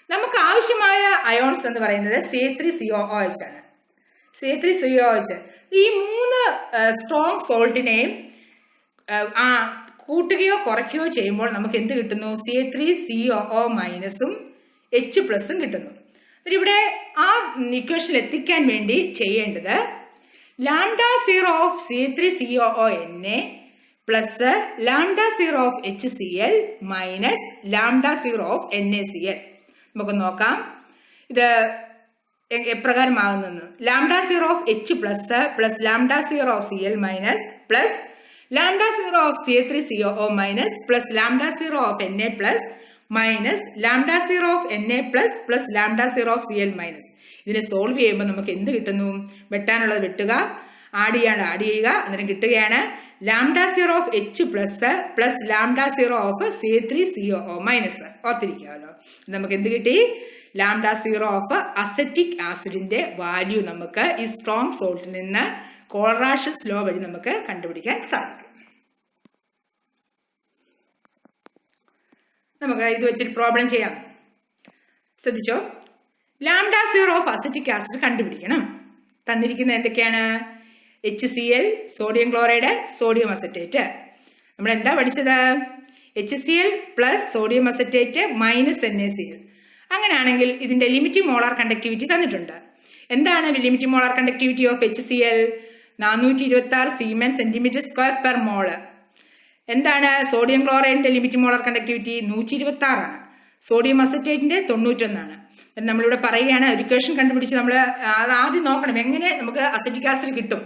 നമുക്ക് ആവശ്യമായ അയോൺസ് എന്ന് പറയുന്നത് CH3COOH ആണ്. CH3COOH ഈ 3 സ്ട്രോങ് സോൾട്ടിനെയും കൂട്ടുകയോ കുറയ്ക്കുകയോ ചെയ്യുമ്പോൾ നമുക്ക് എന്ത് കിട്ടുന്നു? CH3CO മൈനസും H പ്ലസും കിട്ടുന്നു. ഇവിടെ ആ ഇക്വേഷനിൽ എത്തിക്കാൻ വേണ്ടി ചെയ്യേണ്ടത് λ0 of CH3COONA plus λ0 of HCl minus λ0 of NaCl. നമുക്ക് നോക്കാം ഇത് എപ്രകാരമാകുന്നു. λ0 of H plus plus λ0 of Cl minus plus λ0 of CH3CO minus plus λ0 of Na plus minus λ0 of Na plus plus λ0 of Cl minus. ഇതിനെ solve ചെയ്യുമ്പോൾ നമുക്ക് എന്ത് കിട്ടുന്നു? വെട്ടാനുള്ളത് വെട്ടുക, add ചെയ്യുക, അന്നേരം കിട്ടുകയാണ് λ0 of H plus plus λ0 of CH3CO minus. ഓർത്തിരിക്കാമല്ലോ. നമുക്ക് എന്ത് കിട്ടി? λ0 ഓഫ് അസറ്റിക് ആസിഡിന്റെ വാല്യൂ നമുക്ക് ഈ സ്ട്രോങ് സോൾട്ടിൽ നിന്ന് കോളറാഷസ് ലോ വഴി നമുക്ക് കണ്ടുപിടിക്കാൻ സാധിക്കും. നമുക്ക് ഇത് വെച്ചൊരു പ്രോബ്ലം ചെയ്യാം. ശ്രദ്ധിച്ചോ. λ0 ഓഫ് അസറ്റിക് ആസിഡ് കണ്ടുപിടിക്കണം. തന്നിരിക്കുന്നത് എന്തൊക്കെയാണ്? HCl, sodium chloride, sodium acetate. നമ്മൾ എന്താ പഠിച്ചത്? HCl plus sodium acetate minus NaCl. അങ്ങനെയാണെങ്കിൽ ഇതിന്റെ ലിമിറ്റിംഗ് മോളാർ കണ്ടക്ടിവിറ്റി തന്നിട്ടുണ്ട്. എന്താണ് limiting molar conductivity of HCl? 426 siemen centimetre square per mole. എന്താണ് സോഡിയം ക്ലോറൈഡിന്റെ ലിമിറ്റിംഗ് മോളാർ കണ്ടക്ടിവിറ്റി? 126 ആണ്. സോഡിയം അസറ്റേറ്റിന്റെ 91 ആണ്. നമ്മളിവിടെ പറയുകയാണ് ഒരു ഇക്വേഷൻ കണ്ടുപിടിച്ച് നമ്മൾ ആദ്യം നോക്കണം എങ്ങനെ നമുക്ക് അസറ്റിക് ആസിഡ് കിട്ടും.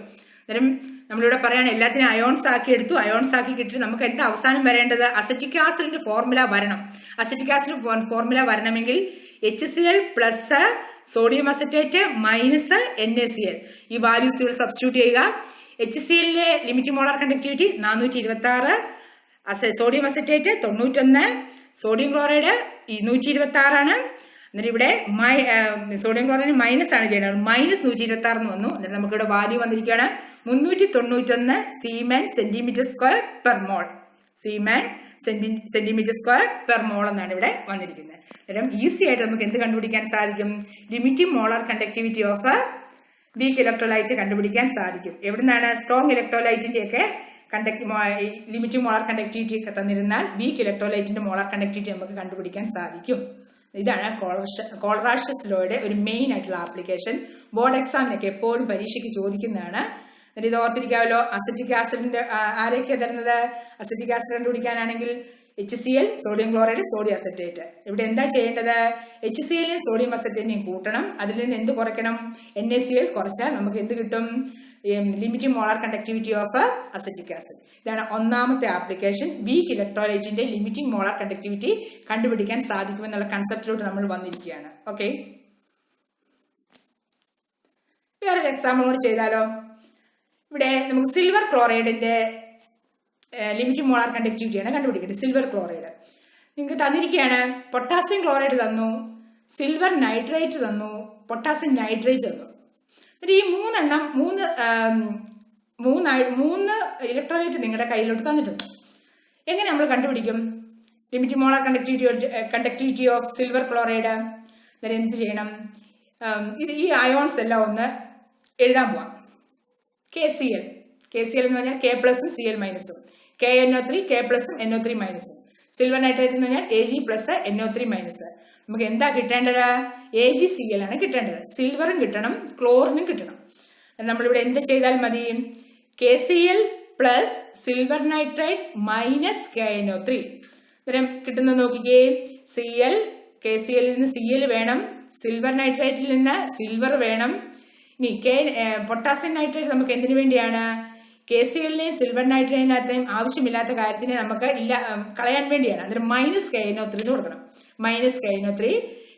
അന്നേരം നമ്മളിവിടെ പറയാണ് എല്ലാത്തിനും അയോൺസ് ആക്കി എടുത്തു. അയോൺസ് ആക്കി കിട്ടി നമുക്ക് എന്താ അവസാനം വരേണ്ടത്? അസറ്റിക് ആസിഡിന്റെ ഫോർമുല വരണം. അസറ്റിക് ആസിഡ് ഫോർമുല വരണമെങ്കിൽ HCl plus sodium acetate minus NaCl ഈ വാല്യൂസ് ഇവിടെ സബ്സ്റ്റിറ്റ്യൂട്ട് ചെയ്യുക. HClന്റെ limiting molar conductivity 426, sodium acetate 91, sodium chloride 126 ആണ്. എന്നിട്ട് ഇവിടെ സോഡിയം ക്ലോറൈഡ് മൈനസ് ആണ് ചെയ്യുന്നത്. മൈനസ് 126 എന്ന് വന്നു. എന്നിട്ട് നമുക്കിവിടെ വാല്യൂ വന്നിരിക്കുകയാണ് 391 siemen centimetre square per mole. Siemen centimetre square per mole എന്നാണ് ഇവിടെ വന്നിരിക്കുന്നത്. അന്നേരം ഈസി ആയിട്ട് നമുക്ക് എന്ത് കണ്ടുപിടിക്കാൻ സാധിക്കും? Limiting molar conductivity of weak electrolyte കണ്ടുപിടിക്കാൻ സാധിക്കും. എവിടുന്നാണ്? സ്ട്രോങ് ഇലക്ട്രോലൈറ്റിന്റെ ഒക്കെ ലിമിറ്റിംഗ് മോളാർ കണ്ടക്ടിവിറ്റി ഒക്കെ തന്നിരുന്നാൽ വീക്ക് ഇലക്ട്രോലൈറ്റിന്റെ മോളാർ കണ്ടക്ടിവിറ്റി നമുക്ക് കണ്ടുപിടിക്കാൻ സാധിക്കും. ഇതാണ് കോളറാഷസ് ലോയുടെ ഒരു മെയിൻ ആയിട്ടുള്ള ആപ്ലിക്കേഷൻ. ബോർഡ് എക്സാമിനൊക്കെ എപ്പോഴും പരീക്ഷയ്ക്ക് ചോദിക്കുന്നതാണ്. എന്നിട്ട് ഇത് ഓർത്തിരിക്കാമല്ലോ. അസറ്റിക് ആസിഡിന്റെ ആരൊക്കെയാണ് തരുന്നത്? അസറ്റിക് ആസിഡ് കണ്ടുപിടിക്കാനാണെങ്കിൽ HCl, sodium chloride, sodium acetate. ഇവിടെ എന്താ ചെയ്യേണ്ടത്? HClനെയും സോഡിയം അസറ്റേറ്റിനെയും കൂട്ടണം. അതിൽ നിന്ന് എന്ത് കുറയ്ക്കണം? NaCl കുറച്ചാൽ നമുക്ക് എന്ത് കിട്ടും? Limiting molar conductivity of acetic acid. ഇതാണ് ഒന്നാമത്തെ ആപ്ലിക്കേഷൻ. വീക്ക് ഇലക്ട്രോലൈറ്റിന്റെ ലിമിറ്റിംഗ് മോളാർ കണ്ടക്ടിവിറ്റി കണ്ടുപിടിക്കാൻ സാധിക്കുമെന്നുള്ള കൺസെപ്റ്റിലോട്ട് നമ്മൾ വന്നിരിക്കുകയാണ്. ഓക്കെ, വേറൊരു എക്സാമ്പിൾ കൂടി ചെയ്താലോ? ഇവിടെ നമുക്ക് സിൽവർ ക്ലോറൈഡിന്റെ ലിമിറ്റിംഗ് മോളാർ കണ്ടക്ടിവിറ്റിയാണ് കണ്ടുപിടിക്കുന്നത്. സിൽവർ ക്ലോറൈഡ് നിങ്ങൾക്ക് തന്നിരിക്കുകയാണ്. പൊട്ടാസ്യം ക്ലോറൈഡ് തന്നു, സിൽവർ നൈട്രേറ്റ് തന്നു, പൊട്ടാസ്യം നൈട്രേറ്റ് തന്നു. ഈ മൂന്ന് ഇലക്ട്രോലൈറ്റ് നിങ്ങളുടെ കയ്യിലോട്ട് തന്നിട്ടുണ്ട്. എങ്ങനെ നമ്മൾ കണ്ടുപിടിക്കും? Limit molar conductivity of silver chloride. അന്നേരം എന്ത് ചെയ്യണം? ഈ അയോൺസ് എല്ലാം ഒന്ന് എഴുതാൻ പോവാം. KCl എന്ന് പറഞ്ഞാൽ K പ്ലസും Cl മൈനസും, KNO3 K പ്ലസും NO3 മൈനസും. സിൽവർ നൈട്രേറ്റ് എന്ന് പറഞ്ഞാൽ Ag പ്ലസ് NO3 മൈനസ്. നമുക്ക് എന്താ കിട്ടേണ്ടത്? AgCl ആണ് കിട്ടേണ്ടത്. സിൽവറും കിട്ടണം, ക്ലോറിനും കിട്ടണം. നമ്മളിവിടെ എന്ത് ചെയ്താൽ മതി? KCl plus silver nitrate minus KNO3. അന്നേരം കിട്ടുന്നത് നോക്കിക്കേ. KCl നിന്ന് Cl വേണം, സിൽവർ നൈട്രേറ്റിൽ നിന്ന് സിൽവർ വേണം. ഇനി പൊട്ടാസ്യം നൈട്രേറ്റ് നമുക്ക് എന്തിനു വേണ്ടിയാണ്? KClനെയും സിൽവർ നൈട്രേറ്റിനകത്തെയും ആവശ്യമില്ലാത്ത കാര്യത്തിനെ നമുക്ക് കളയാൻ വേണ്ടിയാണ്. അന്നേരം മൈനസ് KNO3 എന്ന് കൊടുക്കണം. Minus KNO3.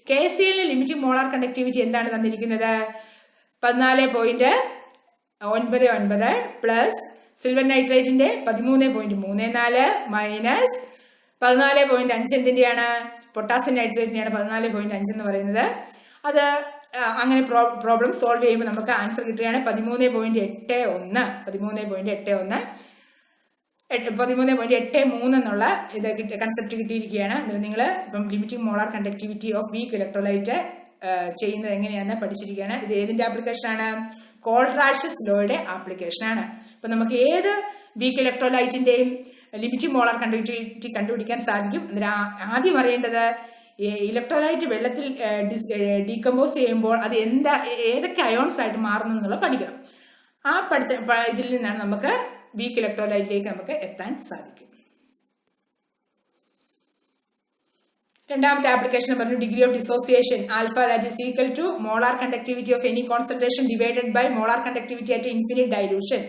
KClന് ലിമിറ്റിംഗ് മോളാർ കണ്ടക്ടിവിറ്റി എന്താണ് തന്നിരിക്കുന്നത്? 14.99 പ്ലസ് സിൽവർ നൈട്രേറ്റിന്റെ 13.34 മൈനസ് 14.5 എന്തിന്റെയാണ്? പൊട്ടാസ്യം നൈട്രേറ്റിന്റെയാണ് 14.5 എന്ന് പറയുന്നത്. അത് അങ്ങനെ പ്രോബ്ലം സോൾവ് ചെയ്യുമ്പോൾ നമുക്ക് ആൻസർ കിട്ടുകയാണ് 13.83 എന്നുള്ള ഇത് കൺസെപ്റ്റ് കിട്ടിയിരിക്കുകയാണ്. എന്നിട്ട് നിങ്ങൾ ഇപ്പം limiting molar conductivity of weak electrolyte ചെയ്യുന്നത് എങ്ങനെയാണെന്ന് പഠിച്ചിരിക്കുകയാണ്. ഇത് ഏതിന്റെ ആപ്ലിക്കേഷൻ ആണ്? കോൾറാഷസ് ലോയുടെ ആപ്ലിക്കേഷൻ ആണ്. ഇപ്പൊ നമുക്ക് ഏത് വീക്ക് ഇലക്ട്രോലൈറ്റിന്റെയും ലിമിറ്റിംഗ് മോളാർ കണ്ടക്ടിവിറ്റി കണ്ടുപിടിക്കാൻ സാധിക്കും. എന്നിട്ട് ആദ്യം അറിയേണ്ടത് ഇലക്ട്രോലൈറ്റ് വെള്ളത്തിൽ ഡീകമ്പോസ് ചെയ്യുമ്പോൾ അത് ഏതൊക്കെ അയോൺസ് ആയിട്ട് മാറുന്നു എന്നുള്ളത് പഠിക്കണം. ആ ഇതിൽ നിന്നാണ് നമുക്ക് വീക്ക് ഇലക്ട്രോലൈറ്റിലേക്ക് നമുക്ക് എത്താൻ സാധിക്കും. രണ്ടാമത്തെ ആപ്ലിക്കേഷൻ പറഞ്ഞു degree of dissociation alpha that is equal to molar conductivity of any concentration divided by molar conductivity at infinite dilution.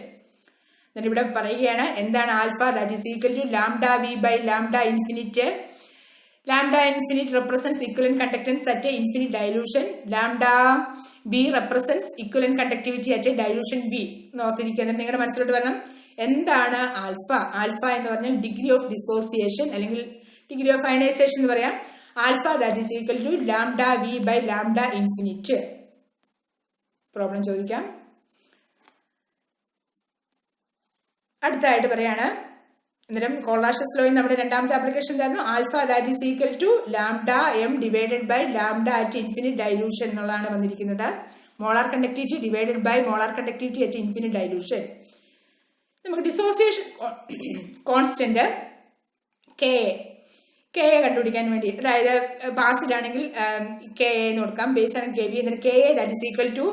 എന്നിട്ട് ഇവിടെ പറയുകയാണ് എന്താണ് alpha that is equal to lambda V by lambda infinite. Lambda infinite represents equivalent conductance at a infinite dilution. Lambda B represents equivalent conductivity at a dilution B. ഓർത്തിരിക്കുന്നത് നിങ്ങളുടെ മനസ്സിലോട്ട് വരണം. എന്താണ് alpha? Alpha എന്ന് പറഞ്ഞാൽ ഡിഗ്രി ഓഫ് ഡിസോസിയേഷൻ അല്ലെങ്കിൽ degree of ionisation എന്ന് പറയാം. Alpha that is equal to lambda V by lambda infinite. Problem ചോദിക്കാം. അടുത്തായിട്ട് പറയാണ് അന്നേരം കോൾറാഷസ് ലോയിൽ നമ്മുടെ രണ്ടാമത്തെ ആപ്ലിക്കേഷൻ എന്തായിരുന്നു? Alpha that is equal to lambda M divided by lambda at infinite dilution എന്നുള്ളതാണ് വന്നിരിക്കുന്നത്. Molar conductivity divided by molar conductivity at infinite dilution. നമുക്ക് ഡിസോസിയേഷൻ കോൺസ്റ്റന്റ് കെ കണ്ടുപിടിക്കാൻ വേണ്ടി, അതായത് പാസിഡ് ആണെങ്കിൽ കെ എന്ന് കൊടുക്കാം, ബേസ് ആണെങ്കിൽ കെ ബി. എന്നിട്ട് K that is equal to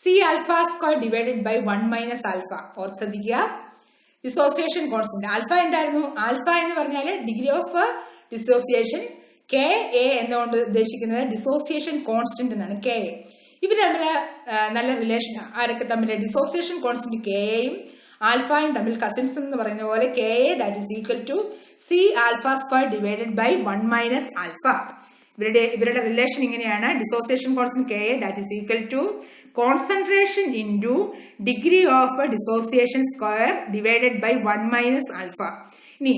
C alpha square divided by 1 minus alpha. ഓർത്തിരിക്കുക. ഡിസോസിയേഷൻ കോൺസ്റ്റന്റ് ആൽഫ എന്തായിരുന്നു? ആൽഫ എന്ന് പറഞ്ഞാൽ degree of dissociation. K A എന്നുകൊണ്ട് ഉദ്ദേശിക്കുന്നത് ഡിസോസിയേഷൻ കോൺസ്റ്റന്റ് എന്നാണ്. കെ എ ഇവർ തമ്മിൽ നല്ല റിലേഷൻ. ആരൊക്കെ തമ്മിൽ? ഡിസോസിയേഷൻ കോൺസ്റ്റന്റ് കെ എയും ആൽഫയും തമ്മിൽ കസിൻസ് എന്ന് പറയുന്ന പോലെ K A that is equal to C alpha square divided by 1 minus alpha. ഇവരുടെ റിലേഷൻ ഇങ്ങനെയാണ്. Dissociation constant K A that is equal to concentration into degree of dissociation square divided by 1 minus alpha. ഇനി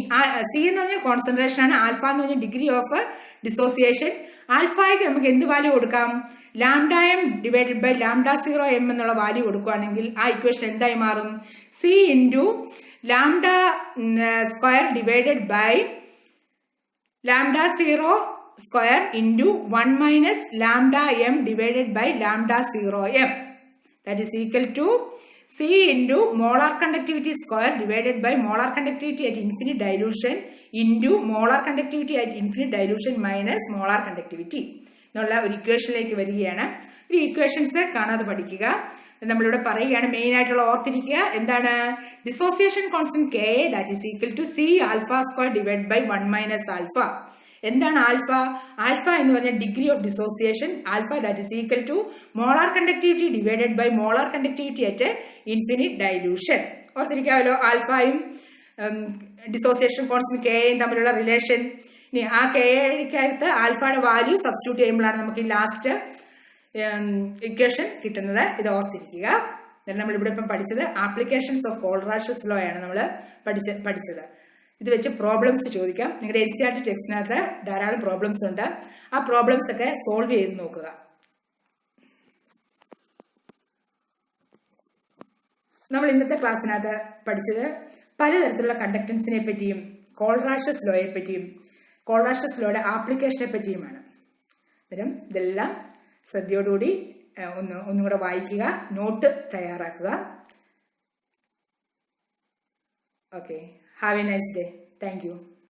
C എന്ന് പറഞ്ഞാൽ concentration ആണ്, alpha എന്ന് പറഞ്ഞാൽ degree of dissociation. ആൽഫയ്ക്ക് നമുക്ക് എന്ത് വാല്യൂ കൊടുക്കാം? Lambda M divided by lambda 0 M എന്നുള്ള വാല്യൂ കൊടുക്കുകയാണെങ്കിൽ ആ ഇക്വേഷൻ എന്തായി മാറും? C into lambda square divided by lambda 0 square into 1 minus lambda M divided by lambda 0 M. That is equal to C into molar conductivity square divided by molar conductivity at infinite dilution into molar conductivity at infinite dilution minus molar conductivity എന്നുള്ള ഒരു ഇക്വേഷനിലേക്ക് വരികയാണ്. ഈ equations കാണാതെ പഠിക്കുക. നമ്മളിവിടെ പറയുകയാണ് main ആയിട്ടുള്ള ഓർത്തിരിക്കുക. എന്താണ്? Dissociation constant K A that is equal to C alpha square divide by 1 minus alpha. എന്താണ് ആൽഫ? ആൽഫ എന്ന് പറഞ്ഞാൽ degree of dissociation. Alpha that is equal to molar conductivity divided by molar conductivity at infinite dilution. ഓർത്തിരിക്കാമല്ലോ ആൽഫയും dissociation constant K എയും തമ്മിലുള്ള relation. ഇനി ആ K എക്കകത്ത് ആൽഫയുടെ വാല്യൂ സബ്സ്റ്റിറ്റ്യൂട്ട് ചെയ്യുമ്പോഴാണ് നമുക്ക് ഈ ലാസ്റ്റ് ഇക്വേഷൻ കിട്ടുന്നത്. ഇത് ഓർത്തിരിക്കുക. നമ്മളിവിടെ ഇപ്പം പഠിച്ചത് ആപ്ലിക്കേഷൻസ് ഓഫ് കോൾറാഷസ് ലോ ആണ് നമ്മൾ പഠിച്ചത്. ഇത് വെച്ച് പ്രോബ്ലംസ് ചോദിക്കാം. നിങ്ങളുടെ NCERT ടെക്സ്റ്റിനകത്ത് ധാരാളം പ്രോബ്ലംസ് ഉണ്ട്. ആ പ്രോബ്ലംസ് ഒക്കെ സോൾവ് ചെയ്ത് നോക്കുക. നമ്മൾ ഇന്നത്തെ ക്ലാസ്സിനകത്ത് പഠിച്ചത് പലതരത്തിലുള്ള കണ്ടക്ടൻസിനെ പറ്റിയും കോൾറാഷസ് ലോയെ പറ്റിയും കോളാഷസ് ലോയുടെ ആപ്ലിക്കേഷനെ പറ്റിയുമാണ്. അന്നേരം ഇതെല്ലാം ശ്രദ്ധയോടുകൂടി ഒന്നും കൂടെ വായിക്കുക, നോട്ട് തയ്യാറാക്കുക. Okay, have A nice day. Thank you.